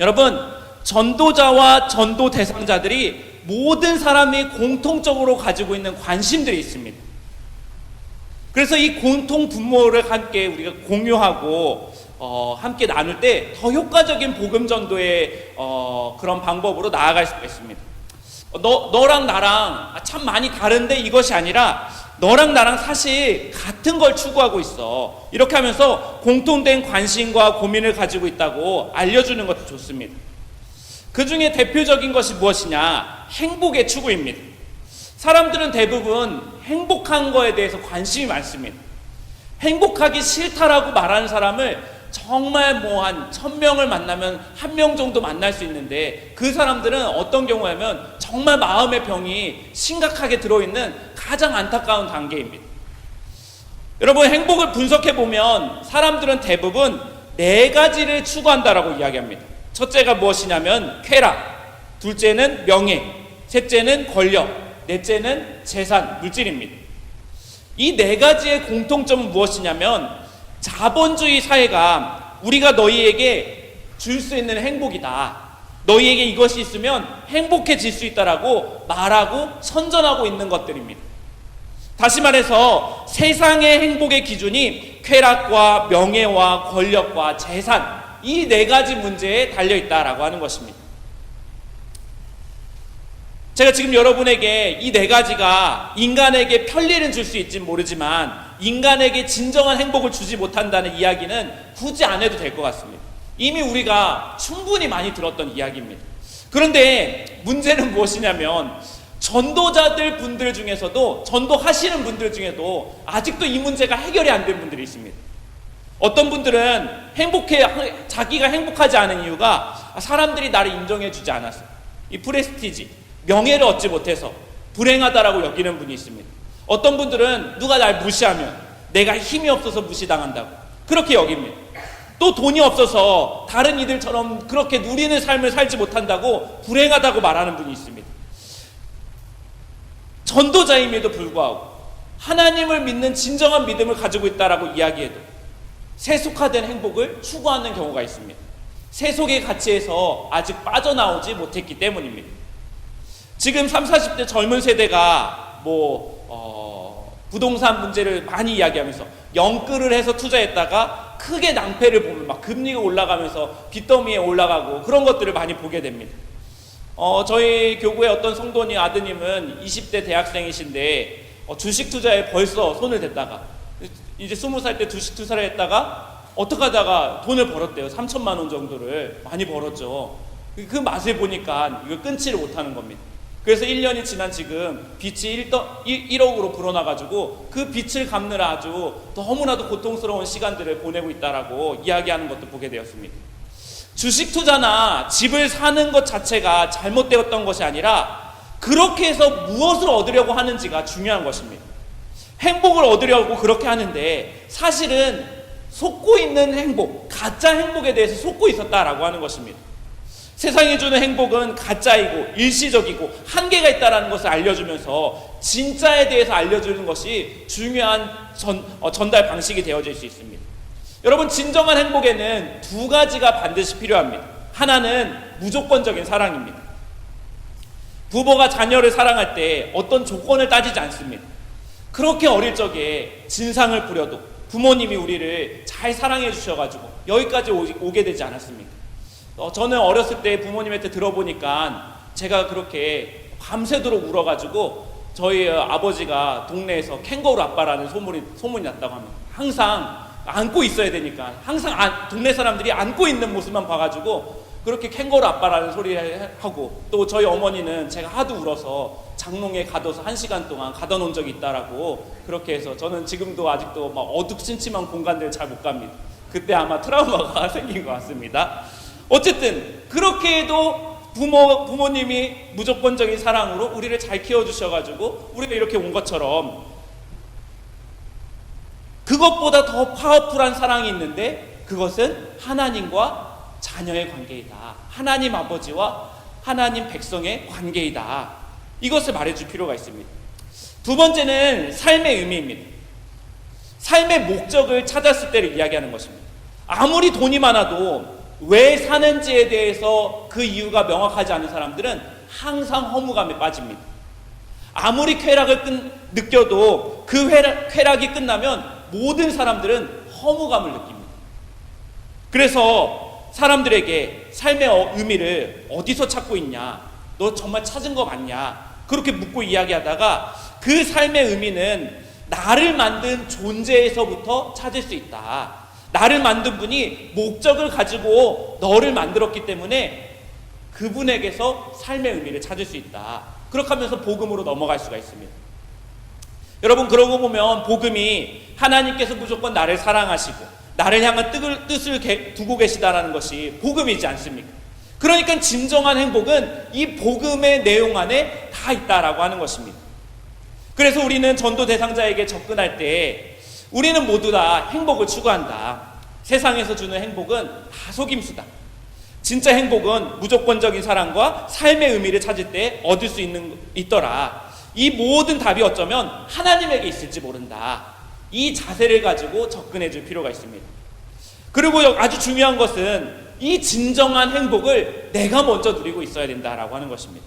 여러분, 전도자와 전도 대상자들이 모든 사람이 공통적으로 가지고 있는 관심들이 있습니다. 그래서 이 공통 분모를 함께 우리가 공유하고 함께 나눌 때 더 효과적인 복음 전도의 그런 방법으로 나아갈 수가 있습니다. 너랑 나랑 참 많이 다른데 이것이 아니라 너랑 나랑 사실 같은 걸 추구하고 있어. 이렇게 하면서 공통된 관심과 고민을 가지고 있다고 알려주는 것도 좋습니다. 그 중에 대표적인 것이 무엇이냐? 행복의 추구입니다. 사람들은 대부분 행복한 거에 대해서 관심이 많습니다. 행복하기 싫다라고 말하는 사람을 정말 뭐 한 1000명을 만나면 1명 정도 만날 수 있는데 그 사람들은 어떤 경우냐면 정말 마음의 병이 심각하게 들어있는 가장 안타까운 단계입니다. 여러분, 행복을 분석해보면 사람들은 대부분 4가지를 추구한다라고 이야기합니다. 첫째가 무엇이냐면 쾌락, 둘째는 명예, 셋째는 권력, 넷째는 재산, 물질입니다. 이 4가지의 공통점은 무엇이냐면 자본주의 사회가 우리가 너희에게 줄 수 있는 행복이다, 너희에게 이것이 있으면 행복해질 수 있다라고 말하고 선전하고 있는 것들입니다. 다시 말해서 세상의 행복의 기준이 쾌락과 명예와 권력과 재산, 이 4가지 문제에 달려있다라고 하는 것입니다. 제가 지금 여러분에게 이 4가지가 인간에게 편리는 줄 수 있진 모르지만 인간에게 진정한 행복을 주지 못한다는 이야기는 굳이 안 해도 될 것 같습니다. 이미 우리가 충분히 많이 들었던 이야기입니다. 그런데 문제는 무엇이냐면 전도자들 분들 중에서도, 전도하시는 분들 중에도 아직도 이 문제가 해결이 안 된 분들이 있습니다. 어떤 분들은 자기가 행복하지 않은 이유가 사람들이 나를 인정해 주지 않아서, 이 프레스티지, 명예를 얻지 못해서 불행하다라고 여기는 분이 있습니다. 어떤 분들은 누가 날 무시하면 내가 힘이 없어서 무시당한다고 그렇게 여깁니다. 또 돈이 없어서 다른 이들처럼 그렇게 누리는 삶을 살지 못한다고 불행하다고 말하는 분이 있습니다. 전도자임에도 불구하고 하나님을 믿는 진정한 믿음을 가지고 있다라고 이야기해도 세속화된 행복을 추구하는 경우가 있습니다. 세속의 가치에서 아직 빠져나오지 못했기 때문입니다. 지금 30, 40대 젊은 세대가 부동산 문제를 많이 이야기하면서 영끌을 해서 투자했다가 크게 낭패를 보면 막 금리가 올라가면서 빚더미에 올라가고 그런 것들을 많이 보게 됩니다. 저희 교구의 어떤 성도님 아드님은 20대 대학생이신데 주식 투자에 벌써 손을 댔다가 이제 20살 때 주식 투자를 했다가 어떻게 하다가 돈을 벌었대요. 3천만 원 정도를 많이 벌었죠. 그 맛을 보니까 이걸 끊지를 못하는 겁니다. 그래서 1년이 지난 지금 빚이 1억으로 불어나가지고 그 빚을 갚느라 아주 너무나도 고통스러운 시간들을 보내고 있다라고 이야기하는 것도 보게 되었습니다. 주식 투자나 집을 사는 것 자체가 잘못되었던 것이 아니라 그렇게 해서 무엇을 얻으려고 하는지가 중요한 것입니다. 행복을 얻으려고 그렇게 하는데 사실은 속고 있는 행복, 가짜 행복에 대해서 속고 있었다라고 하는 것입니다. 세상이 주는 행복은 가짜이고 일시적이고 한계가 있다는 것을 알려주면서 진짜에 대해서 알려주는 것이 중요한 전달 방식이 되어질 수 있습니다. 여러분, 진정한 행복에는 2가지가 반드시 필요합니다. 하나는 무조건적인 사랑입니다. 부모가 자녀를 사랑할 때 어떤 조건을 따지지 않습니다. 그렇게 어릴 적에 진상을 부려도 부모님이 우리를 잘 사랑해 주셔가지고 여기까지 오게 되지 않았습니까? 저는 어렸을 때 부모님한테 들어보니까 제가 그렇게 밤새도록 울어가지고 저희 아버지가 동네에서 캥거루 아빠라는 소문이 났다고 합니다. 항상 안고 있어야 되니까 항상 동네 사람들이 안고 있는 모습만 봐가지고 그렇게 캥거루 아빠라는 소리를 하고, 또 저희 어머니는 제가 하도 울어서 장롱에 가둬서 1시간 동안 가둬놓은 적이 있다라고 그렇게 해서 저는 지금도 아직도 막 어둡침침한 공간들 잘 못 갑니다. 그때 아마 트라우마가 생긴 것 같습니다. 어쨌든 그렇게 해도 부모님이 무조건적인 사랑으로 우리를 잘 키워주셔가지고 우리가 이렇게 온 것처럼, 그것보다 더 파워풀한 사랑이 있는데 그것은 하나님과 자녀의 관계이다. 하나님 아버지와 하나님 백성의 관계이다. 이것을 말해줄 필요가 있습니다. 두 번째는 삶의 의미입니다. 삶의 목적을 찾았을 때를 이야기하는 것입니다. 아무리 돈이 많아도 왜 사는지에 대해서 그 이유가 명확하지 않은 사람들은 항상 허무감에 빠집니다. 아무리 쾌락을 느껴도 그 쾌락이 끝나면 모든 사람들은 허무감을 느낍니다. 그래서 사람들에게 삶의 의미를 어디서 찾고 있냐, 너 정말 찾은 거 맞냐, 그렇게 묻고 이야기하다가 그 삶의 의미는 나를 만든 존재에서부터 찾을 수 있다. 나를 만든 분이 목적을 가지고 너를 만들었기 때문에 그분에게서 삶의 의미를 찾을 수 있다. 그렇게 하면서 복음으로 넘어갈 수가 있습니다. 여러분, 그러고 보면 복음이 하나님께서 무조건 나를 사랑하시고 나를 향한 뜻을 두고 계시다라는 것이 복음이지 않습니까? 그러니까 진정한 행복은 이 복음의 내용 안에 다 있다라고 하는 것입니다. 그래서 우리는 전도 대상자에게 접근할 때 우리는 모두 다 행복을 추구한다. 세상에서 주는 행복은 다 속임수다. 진짜 행복은 무조건적인 사랑과 삶의 의미를 찾을 때 얻을 수 있더라. 이 모든 답이 어쩌면 하나님에게 있을지 모른다. 이 자세를 가지고 접근해 줄 필요가 있습니다. 그리고 아주 중요한 것은 이 진정한 행복을 내가 먼저 누리고 있어야 된다라고 하는 것입니다.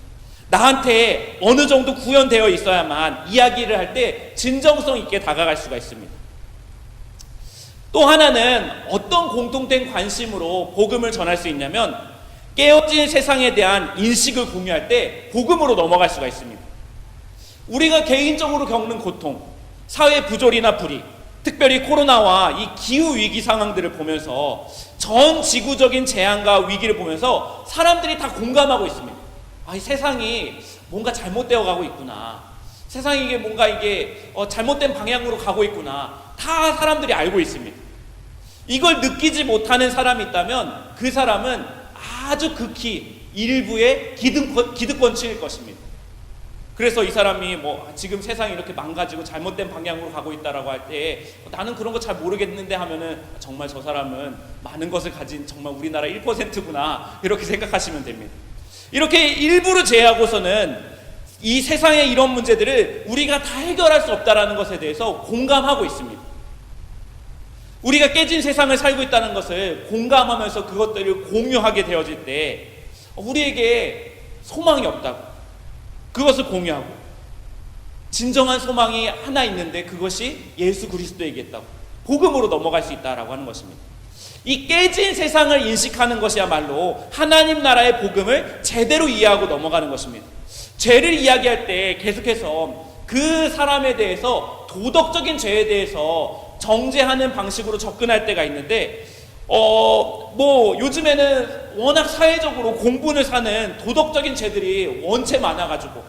나한테 어느 정도 구현되어 있어야만 이야기를 할 때 진정성 있게 다가갈 수가 있습니다. 또 하나는 어떤 공통된 관심으로 복음을 전할 수 있냐면, 깨어진 세상에 대한 인식을 공유할 때 복음으로 넘어갈 수가 있습니다. 우리가 개인적으로 겪는 고통, 사회 부조리나 불이익, 특별히 코로나와 이 기후위기 상황들을 보면서, 전 지구적인 재앙과 위기를 보면서 사람들이 다 공감하고 있습니다. 이 세상이 뭔가 잘못되어 가고 있구나. 세상이 이게 잘못된 방향으로 가고 있구나. 다 사람들이 알고 있습니다. 이걸 느끼지 못하는 사람이 있다면 그 사람은 아주 극히 일부의 기득권층일 것입니다. 그래서 이 사람이 지금 세상이 이렇게 망가지고 잘못된 방향으로 가고 있다라고 할 때 나는 그런 거 잘 모르겠는데 하면은 정말 저 사람은 많은 것을 가진 정말 우리나라 1%구나 이렇게 생각하시면 됩니다. 이렇게 일부를 제외하고서는 이 세상의 이런 문제들을 우리가 다 해결할 수 없다라는 것에 대해서 공감하고 있습니다. 우리가 깨진 세상을 살고 있다는 것을 공감하면서 그것들을 공유하게 되어질 때 우리에게 소망이 없다고, 그것을 공유하고 진정한 소망이 하나 있는데 그것이 예수 그리스도에게 있다고 복음으로 넘어갈 수 있다라고 하는 것입니다. 이 깨진 세상을 인식하는 것이야말로 하나님 나라의 복음을 제대로 이해하고 넘어가는 것입니다. 죄를 이야기할 때 계속해서 그 사람에 대해서 도덕적인 죄에 대해서 정죄하는 방식으로 접근할 때가 있는데 요즘에는 워낙 사회적으로 공분을 사는 도덕적인 죄들이 원체 많아가지고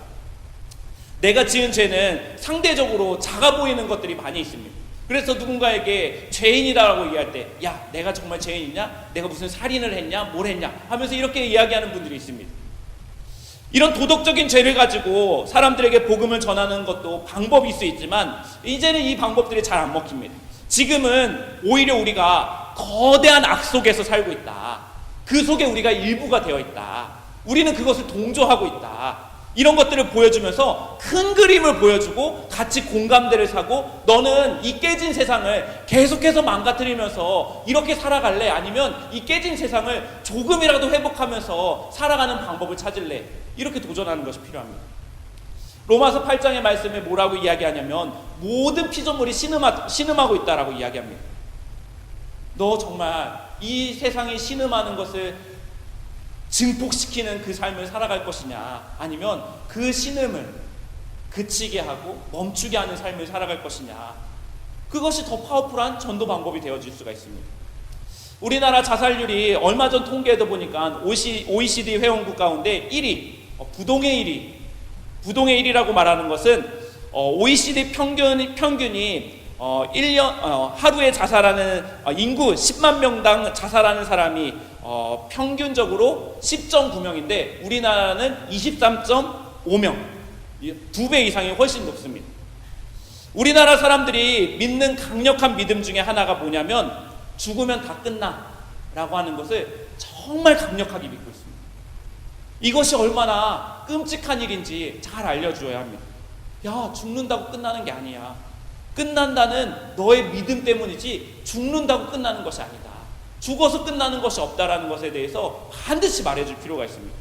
내가 지은 죄는 상대적으로 작아 보이는 것들이 많이 있습니다. 그래서 누군가에게 죄인이라고 얘기할 때, 야, 내가 정말 죄인이냐? 내가 무슨 살인을 했냐? 뭘 했냐? 하면서 이렇게 이야기하는 분들이 있습니다. 이런 도덕적인 죄를 가지고 사람들에게 복음을 전하는 것도 방법일 수 있지만 이제는 이 방법들이 잘 안 먹힙니다. 지금은 오히려 우리가 거대한 악 속에서 살고 있다. 그 속에 우리가 일부가 되어 있다. 우리는 그것을 동조하고 있다. 이런 것들을 보여주면서 큰 그림을 보여주고 같이 공감대를 사고, 너는 이 깨진 세상을 계속해서 망가뜨리면서 이렇게 살아갈래? 아니면 이 깨진 세상을 조금이라도 회복하면서 살아가는 방법을 찾을래? 이렇게 도전하는 것이 필요합니다. 로마서 8장의 말씀에 뭐라고 이야기하냐면 모든 피조물이 신음하고 있다라고 이야기합니다. 너 정말 이 세상이 신음하는 것을 증폭시키는 그 삶을 살아갈 것이냐, 아니면 그 신음을 그치게 하고 멈추게 하는 삶을 살아갈 것이냐, 그것이 더 파워풀한 전도 방법이 되어질 수가 있습니다. 우리나라 자살률이 얼마 전 통계에도 보니까 OECD 회원국 가운데 1위, 부동의 1위. 부동의 1위라고 말하는 것은 OECD 평균이 1년 하루에 자살하는 인구 10만 명당 자살하는 사람이 평균적으로 10.9명인데 우리나라는 23.5명, 2배 이상이 훨씬 높습니다. 우리나라 사람들이 믿는 강력한 믿음 중에 하나가 뭐냐면 죽으면 다 끝나 라고 하는 것을 정말 강력하게 믿고 있습니다. 이것이 얼마나 끔찍한 일인지 잘 알려주어야 합니다. 야, 죽는다고 끝나는 게 아니야. 끝난다는 너의 믿음 때문이지 죽는다고 끝나는 것이 아니다. 죽어서 끝나는 것이 없다라는 것에 대해서 반드시 말해줄 필요가 있습니다.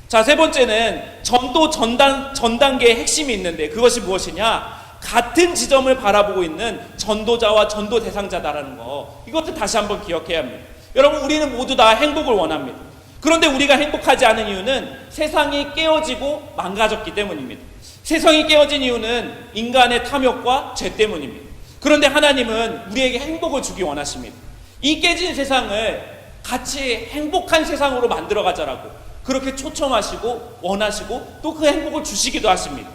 자, 세 번째는 전도 전단계의 핵심이 있는데 그것이 무엇이냐? 같은 지점을 바라보고 있는 전도자와 전도 대상자다라는 거, 이것도 다시 한번 기억해야 합니다. 여러분, 우리는 모두 다 행복을 원합니다. 그런데 우리가 행복하지 않은 이유는 세상이 깨어지고 망가졌기 때문입니다. 세상이 깨어진 이유는 인간의 탐욕과 죄 때문입니다. 그런데 하나님은 우리에게 행복을 주기 원하십니다. 이 깨진 세상을 같이 행복한 세상으로 만들어가자라고 그렇게 초청하시고 원하시고 또 그 행복을 주시기도 하십니다.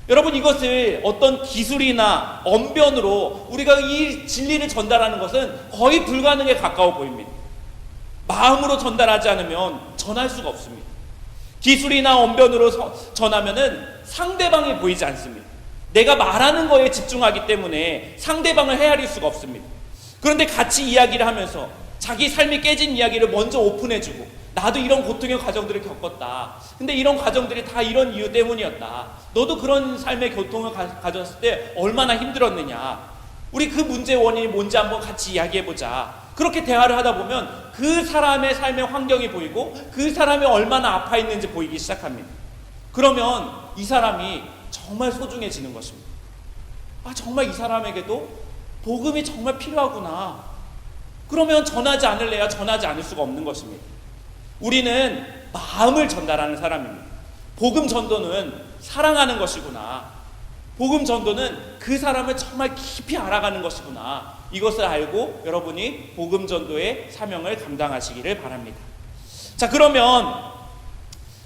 여러분, 이것을 어떤 기술이나 언변으로 우리가 이 진리를 전달하는 것은 거의 불가능에 가까워 보입니다. 마음으로 전달하지 않으면 전할 수가 없습니다. 기술이나 언변으로 전하면은 상대방이 보이지 않습니다. 내가 말하는 거에 집중하기 때문에 상대방을 헤아릴 수가 없습니다. 그런데 같이 이야기를 하면서 자기 삶이 깨진 이야기를 먼저 오픈해주고, 나도 이런 고통의 과정들을 겪었다. 근데 이런 과정들이 다 이런 이유 때문이었다. 너도 그런 삶의 고통을 가졌을 때 얼마나 힘들었느냐. 우리 그 문제의 원인이 뭔지 한번 같이 이야기해보자. 그렇게 대화를 하다 보면 그 사람의 삶의 환경이 보이고 그 사람이 얼마나 아파 있는지 보이기 시작합니다. 그러면 이 사람이 정말 소중해지는 것입니다. 아, 정말 이 사람에게도 복음이 정말 필요하구나. 그러면 전하지 않을래야 전하지 않을 수가 없는 것입니다. 우리는 마음을 전달하는 사람입니다. 복음 전도는 사랑하는 것이구나. 복음 전도는 그 사람을 정말 깊이 알아가는 것이구나. 이것을 알고 여러분이 복음 전도의 사명을 감당하시기를 바랍니다. 자, 그러면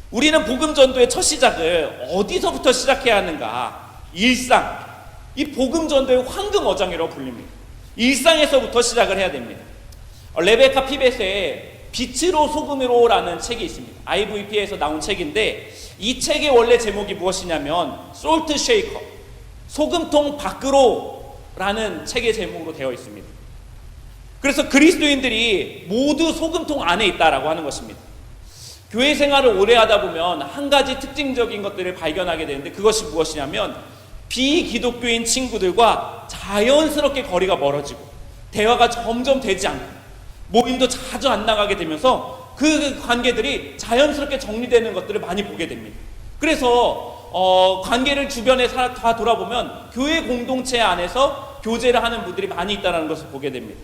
우리는 복음 전도의 첫 시작을 어디서부터 시작해야 하는가? 일상. 이 복음 전도의 황금 어장이라고 불립니다. 일상에서부터 시작을 해야 됩니다. 레베카 피벳의 빛으로 소금으로라는 책이 있습니다. IVP에서 나온 책인데 이 책의 원래 제목이 무엇이냐면 솔트 쉐이커, 소금통 밖으로라는 책의 제목으로 되어 있습니다. 그래서 그리스도인들이 모두 소금통 안에 있다라고 하는 것입니다. 교회 생활을 오래 하다 보면 한 가지 특징적인 것들을 발견하게 되는데 그것이 무엇이냐면 비기독교인 친구들과 자연스럽게 거리가 멀어지고 대화가 점점 되지 않고 모임도 자주 안 나가게 되면서 그 관계들이 자연스럽게 정리되는 것들을 많이 보게 됩니다. 그래서 관계를 주변에 다 돌아보면 교회 공동체 안에서 교제를 하는 분들이 많이 있다는 것을 보게 됩니다.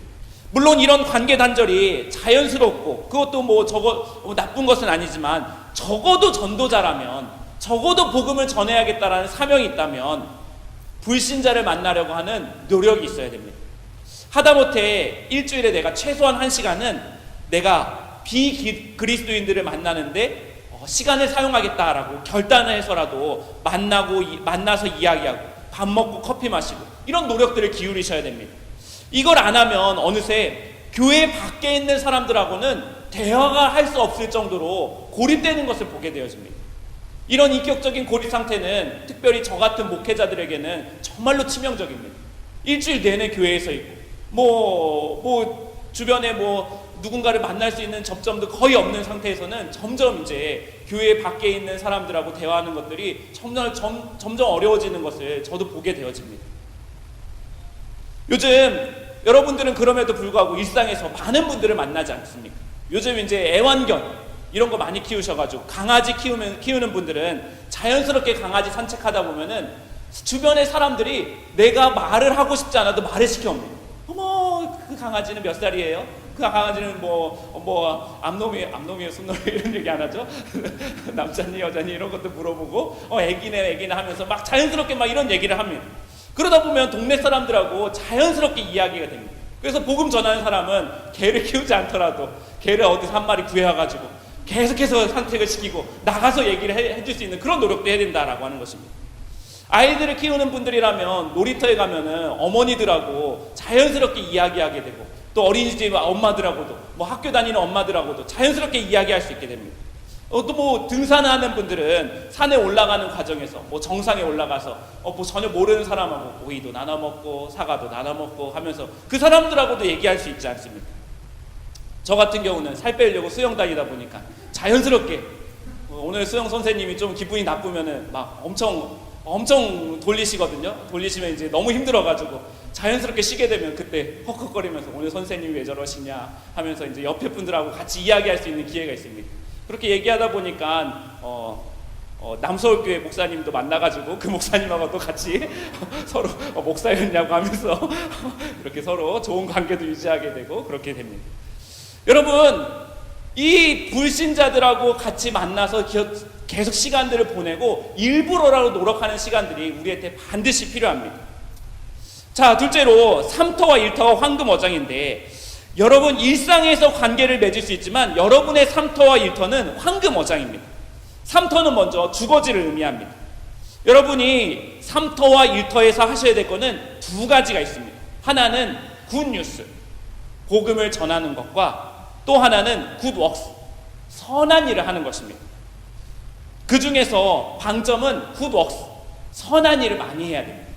물론 이런 관계 단절이 자연스럽고 그것도 나쁜 것은 아니지만 적어도 전도자라면, 적어도 복음을 전해야겠다라는 사명이 있다면 불신자를 만나려고 하는 노력이 있어야 됩니다. 하다못해 일주일에 내가 최소한 1시간은 내가 비그리스도인들을 만나는데 시간을 사용하겠다라고 결단을 해서라도 만나서 이야기하고 밥 먹고 커피 마시고 이런 노력들을 기울이셔야 됩니다. 이걸 안 하면 어느새 교회 밖에 있는 사람들하고는 대화가 할 수 없을 정도로 고립되는 것을 보게 되어집니다. 이런 인격적인 고립 상태는 특별히 저 같은 목회자들에게는 정말로 치명적입니다. 일주일 내내 교회에서 있고 주변에 누군가를 만날 수 있는 접점도 거의 없는 상태에서는 점점 이제 교회 밖에 있는 사람들하고 대화하는 것들이 점점 어려워지는 것을 저도 보게 되어집니다. 요즘 여러분들은 그럼에도 불구하고 일상에서 많은 분들을 만나지 않습니까? 요즘 이제 애완견 이런 거 많이 키우셔가지고 강아지 키우는 분들은 자연스럽게 강아지 산책하다 보면은 주변의 사람들이 내가 말을 하고 싶지 않아도 말을 시켜옵니다. 어머, 그 강아지는 몇 살이에요? 그 강아지는 암놈이에요, 순놈이에요 이런 얘기 안 하죠? 남자니 여자니 이런 것도 물어보고 애기네 하면서 막 자연스럽게 막 이런 얘기를 합니다. 그러다 보면 동네 사람들하고 자연스럽게 이야기가 됩니다. 그래서 복음 전하는 사람은 개를 키우지 않더라도 개를 어디서 한 마리 구해와가지고 계속해서 산책을 시키고 나가서 얘기를 해줄 수 있는 그런 노력도 해야 된다라고 하는 것입니다. 아이들을 키우는 분들이라면 놀이터에 가면은 어머니들하고 자연스럽게 이야기하게 되고, 또 어린이집 엄마들하고도, 뭐 학교 다니는 엄마들하고도 자연스럽게 이야기할 수 있게 됩니다. 또 뭐 등산하는 분들은 산에 올라가는 과정에서 뭐 정상에 올라가서 뭐 전혀 모르는 사람하고 오이도 나눠 먹고 사과도 나눠 먹고 하면서 그 사람들하고도 얘기할 수 있지 않습니까? 저 같은 경우는 살 빼려고 수영 다니다 보니까 자연스럽게, 오늘 수영 선생님이 좀 기분이 나쁘면은 막 엄청 돌리시거든요. 돌리시면 이제 너무 힘들어가지고 자연스럽게 쉬게 되면 그때 헉헉거리면서 오늘 선생님이 왜 저러시냐 하면서 이제 옆에 분들하고 같이 이야기할 수 있는 기회가 있습니다. 그렇게 얘기하다 보니까 남서울교회 목사님도 만나가지고 그 목사님하고도 같이 서로 목사였냐고 하면서 이렇게 서로 좋은 관계도 유지하게 되고 그렇게 됩니다. 여러분, 이 불신자들하고 같이 만나서 계속 시간들을 보내고 일부러라도 노력하는 시간들이 우리한테 반드시 필요합니다. 자, 둘째로 삼터와 일터와 황금어장인데, 여러분 일상에서 관계를 맺을 수 있지만 여러분의 삼터와 일터는 황금어장입니다. 삼터는 먼저 주거지를 의미합니다. 여러분이 삼터와 일터에서 하셔야 될 것은 두 가지가 있습니다. 하나는 굿뉴스, 복음을 전하는 것과 또 하나는 굿웍스, 선한 일을 하는 것입니다. 그 중에서 방점은 굿웍스, 선한 일을 많이 해야 됩니다.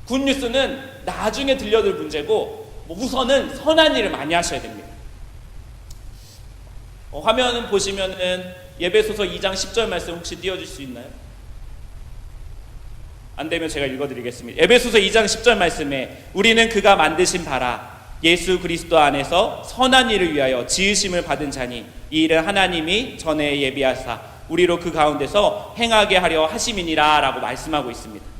굿뉴스는 나중에 들려들 문제고, 우선은 선한 일을 많이 하셔야 됩니다. 화면 보시면은 에베소서 2장 10절 말씀 혹시 띄워줄 수 있나요? 안 되면 제가 읽어드리겠습니다. 에베소서 2장 10절 말씀에 우리는 그가 만드신 바라 예수 그리스도 안에서 선한 일을 위하여 지으심을 받은 자니 이 일은 하나님이 전에 예비하사 우리로 그 가운데서 행하게 하려 하심이니라 라고 말씀하고 있습니다.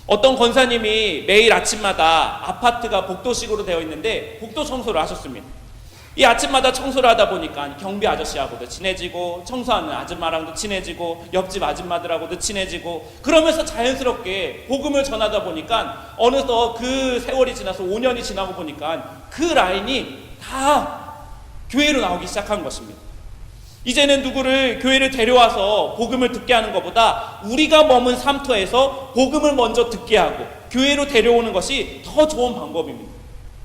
어떤 권사님이 매일 아침마다 아파트가 복도식으로 되어 있는데 복도 청소를 하셨습니다. 이 아침마다 청소를 하다 보니까 경비 아저씨하고도 친해지고 청소하는 아줌마랑도 친해지고 옆집 아줌마들하고도 친해지고, 그러면서 자연스럽게 복음을 전하다 보니까 어느덧 그 세월이 지나서 5년이 지나고 보니까 그 라인이 다 교회로 나오기 시작한 것입니다. 이제는 누구를 교회를 데려와서 복음을 듣게 하는 것보다 우리가 머문 삼터에서 복음을 먼저 듣게 하고 교회로 데려오는 것이 더 좋은 방법입니다.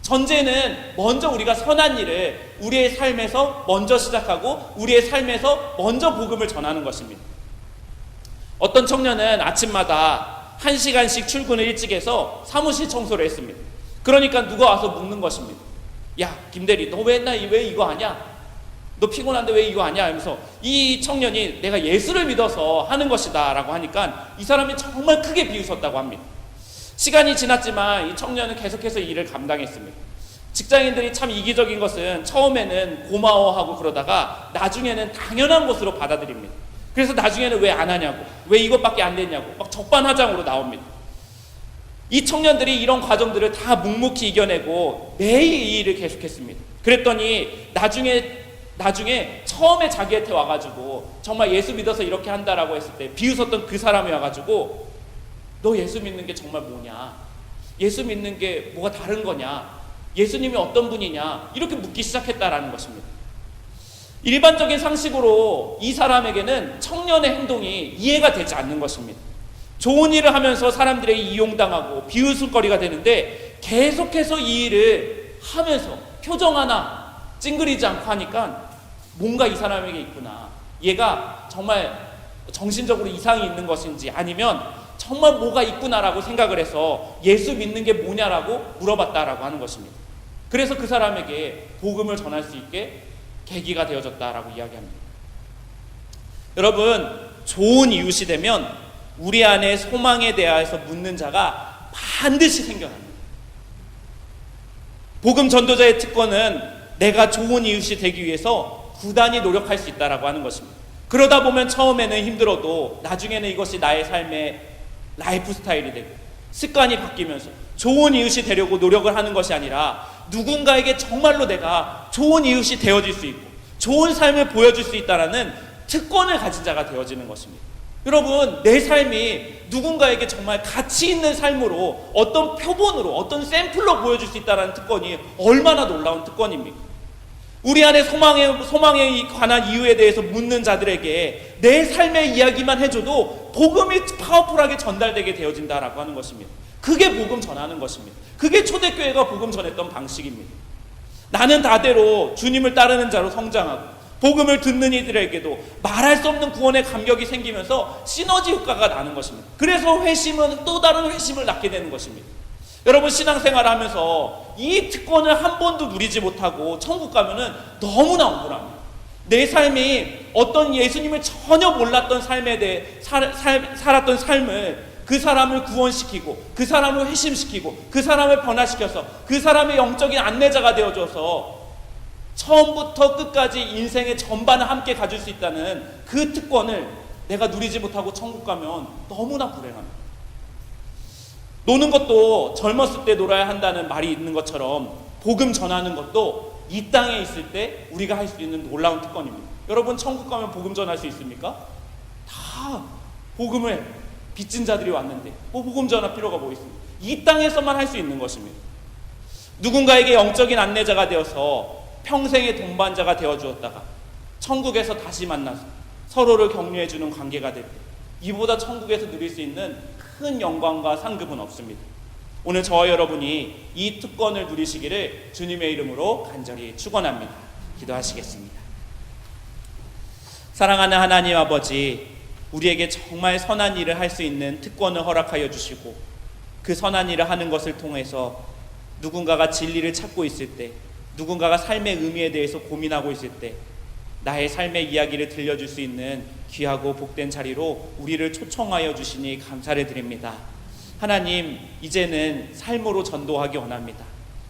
전제는 먼저 우리가 선한 일을 우리의 삶에서 먼저 시작하고 우리의 삶에서 먼저 복음을 전하는 것입니다. 어떤 청년은 아침마다 1시간씩 출근을 일찍 해서 사무실 청소를 했습니다. 그러니까 누가 와서 묻는 것입니다. 야, 김대리, 너 왜 이거 하냐? 너 피곤한데 왜 이거 하냐? 하면서 이 청년이 내가 예수를 믿어서 하는 것이다 라고 하니까 이 사람이 정말 크게 비웃었다고 합니다. 시간이 지났지만 이 청년은 계속해서 일을 감당했습니다. 직장인들이 참 이기적인 것은 처음에는 고마워하고 그러다가 나중에는 당연한 것으로 받아들입니다. 그래서 나중에는 왜 안 하냐고, 왜 이것밖에 안 됐냐고 막 적반하장으로 나옵니다. 이 청년들이 이런 과정들을 다 묵묵히 이겨내고 매일 이 일을 계속했습니다. 그랬더니 나중에 처음에 자기한테 와가지고 정말 예수 믿어서 이렇게 한다라고 했을 때 비웃었던 그 사람이 와가지고 너 예수 믿는 게 정말 뭐냐? 예수 믿는 게 뭐가 다른 거냐? 예수님이 어떤 분이냐? 이렇게 묻기 시작했다라는 것입니다. 일반적인 상식으로 이 사람에게는 청년의 행동이 이해가 되지 않는 것입니다. 좋은 일을 하면서 사람들에게 이용당하고 비웃음거리가 되는데 계속해서 이 일을 하면서 표정 하나 찡그리지 않고 하니까 뭔가 이 사람에게 있구나. 얘가 정말 정신적으로 이상이 있는 것인지 아니면 정말 뭐가 있구나라고 생각을 해서 예수 믿는 게 뭐냐라고 물어봤다라고 하는 것입니다. 그래서 그 사람에게 복음을 전할 수 있게 계기가 되어졌다라고 이야기합니다. 여러분, 좋은 이웃이 되면 우리 안에 소망에 대하여서 묻는 자가 반드시 생겨납니다. 복음 전도자의 특권은 내가 좋은 이웃이 되기 위해서 부단히 노력할 수 있다라고 하는 것입니다. 그러다 보면 처음에는 힘들어도 나중에는 이것이 나의 삶의 라이프 스타일이 되고 습관이 바뀌면서 좋은 이웃이 되려고 노력을 하는 것이 아니라 누군가에게 정말로 내가 좋은 이웃이 되어질 수 있고 좋은 삶을 보여줄 수 있다라는 특권을 가진 자가 되어지는 것입니다. 여러분, 내 삶이 누군가에게 정말 가치 있는 삶으로 어떤 표본으로 어떤 샘플로 보여줄 수 있다는 특권이 얼마나 놀라운 특권입니까? 우리 안에 소망에 관한 이유에 대해서 묻는 자들에게 내 삶의 이야기만 해줘도 복음이 파워풀하게 전달되게 되어진다라고 하는 것입니다. 그게 복음 전하는 것입니다. 그게 초대교회가 복음 전했던 방식입니다. 나는 다대로 주님을 따르는 자로 성장하고 복음을 듣는 이들에게도 말할 수 없는 구원의 감격이 생기면서 시너지 효과가 나는 것입니다. 그래서 회심은 또 다른 회심을 낳게 되는 것입니다. 여러분, 신앙생활을 하면서 이 특권을 한 번도 누리지 못하고 천국 가면은 너무나 억울합니다. 내 삶이 어떤 예수님을 전혀 몰랐던 삶에 대해 살았던 삶을 그 사람을 구원시키고 그 사람을 회심시키고 그 사람을 변화시켜서 그 사람의 영적인 안내자가 되어줘서 처음부터 끝까지 인생의 전반을 함께 가질 수 있다는 그 특권을 내가 누리지 못하고 천국 가면 너무나 불행합니다. 노는 것도 젊었을 때 놀아야 한다는 말이 있는 것처럼 복음 전하는 것도 이 땅에 있을 때 우리가 할 수 있는 놀라운 특권입니다. 여러분, 천국 가면 복음 전할 수 있습니까? 다 복음을 빚진 자들이 왔는데 복음 전할 필요가 뭐 있습니까? 이 땅에서만 할 수 있는 것입니다. 누군가에게 영적인 안내자가 되어서 평생의 동반자가 되어주었다가 천국에서 다시 만나서 서로를 격려해주는 관계가 될 때, 이보다 천국에서 누릴 수 있는 큰 영광과 상급은 없습니다. 오늘 저와 여러분이 이 특권을 누리시기를 주님의 이름으로 간절히 축원합니다. 기도하시겠습니다. 사랑하는 하나님 아버지, 우리에게 정말 선한 일을 할 수 있는 특권을 허락하여 주시고 그 선한 일을 하는 것을 통해서 누군가가 진리를 찾고 있을 때, 누군가가 삶의 의미에 대해서 고민하고 있을 때 나의 삶의 이야기를 들려줄 수 있는 귀하고 복된 자리로 우리를 초청하여 주시니 감사를 드립니다. 하나님, 이제는 삶으로 전도하기 원합니다.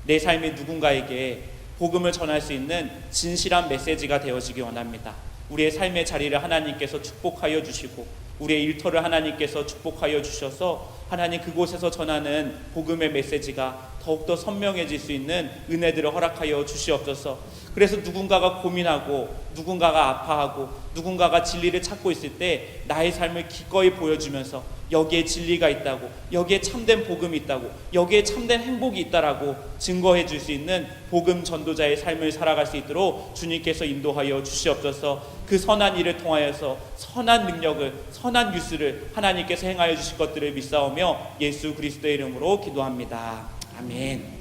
내 삶이 누군가에게 복음을 전할 수 있는 진실한 메시지가 되어지기 원합니다. 우리의 삶의 자리를 하나님께서 축복하여 주시고 우리의 일터를 하나님께서 축복하여 주셔서 하나님, 그곳에서 전하는 복음의 메시지가 더욱더 선명해질 수 있는 은혜들을 허락하여 주시옵소서. 그래서 누군가가 고민하고 누군가가 아파하고 누군가가 진리를 찾고 있을 때 나의 삶을 기꺼이 보여주면서 여기에 진리가 있다고, 여기에 참된 복음이 있다고, 여기에 참된 행복이 있다라고 증거해 줄 수 있는 복음 전도자의 삶을 살아갈 수 있도록 주님께서 인도하여 주시옵소서. 그 선한 일을 통하여서 선한 능력을, 선한 뉴스를 하나님께서 행하여 주실 것들을 믿사오며 예수 그리스도의 이름으로 기도합니다. 아멘.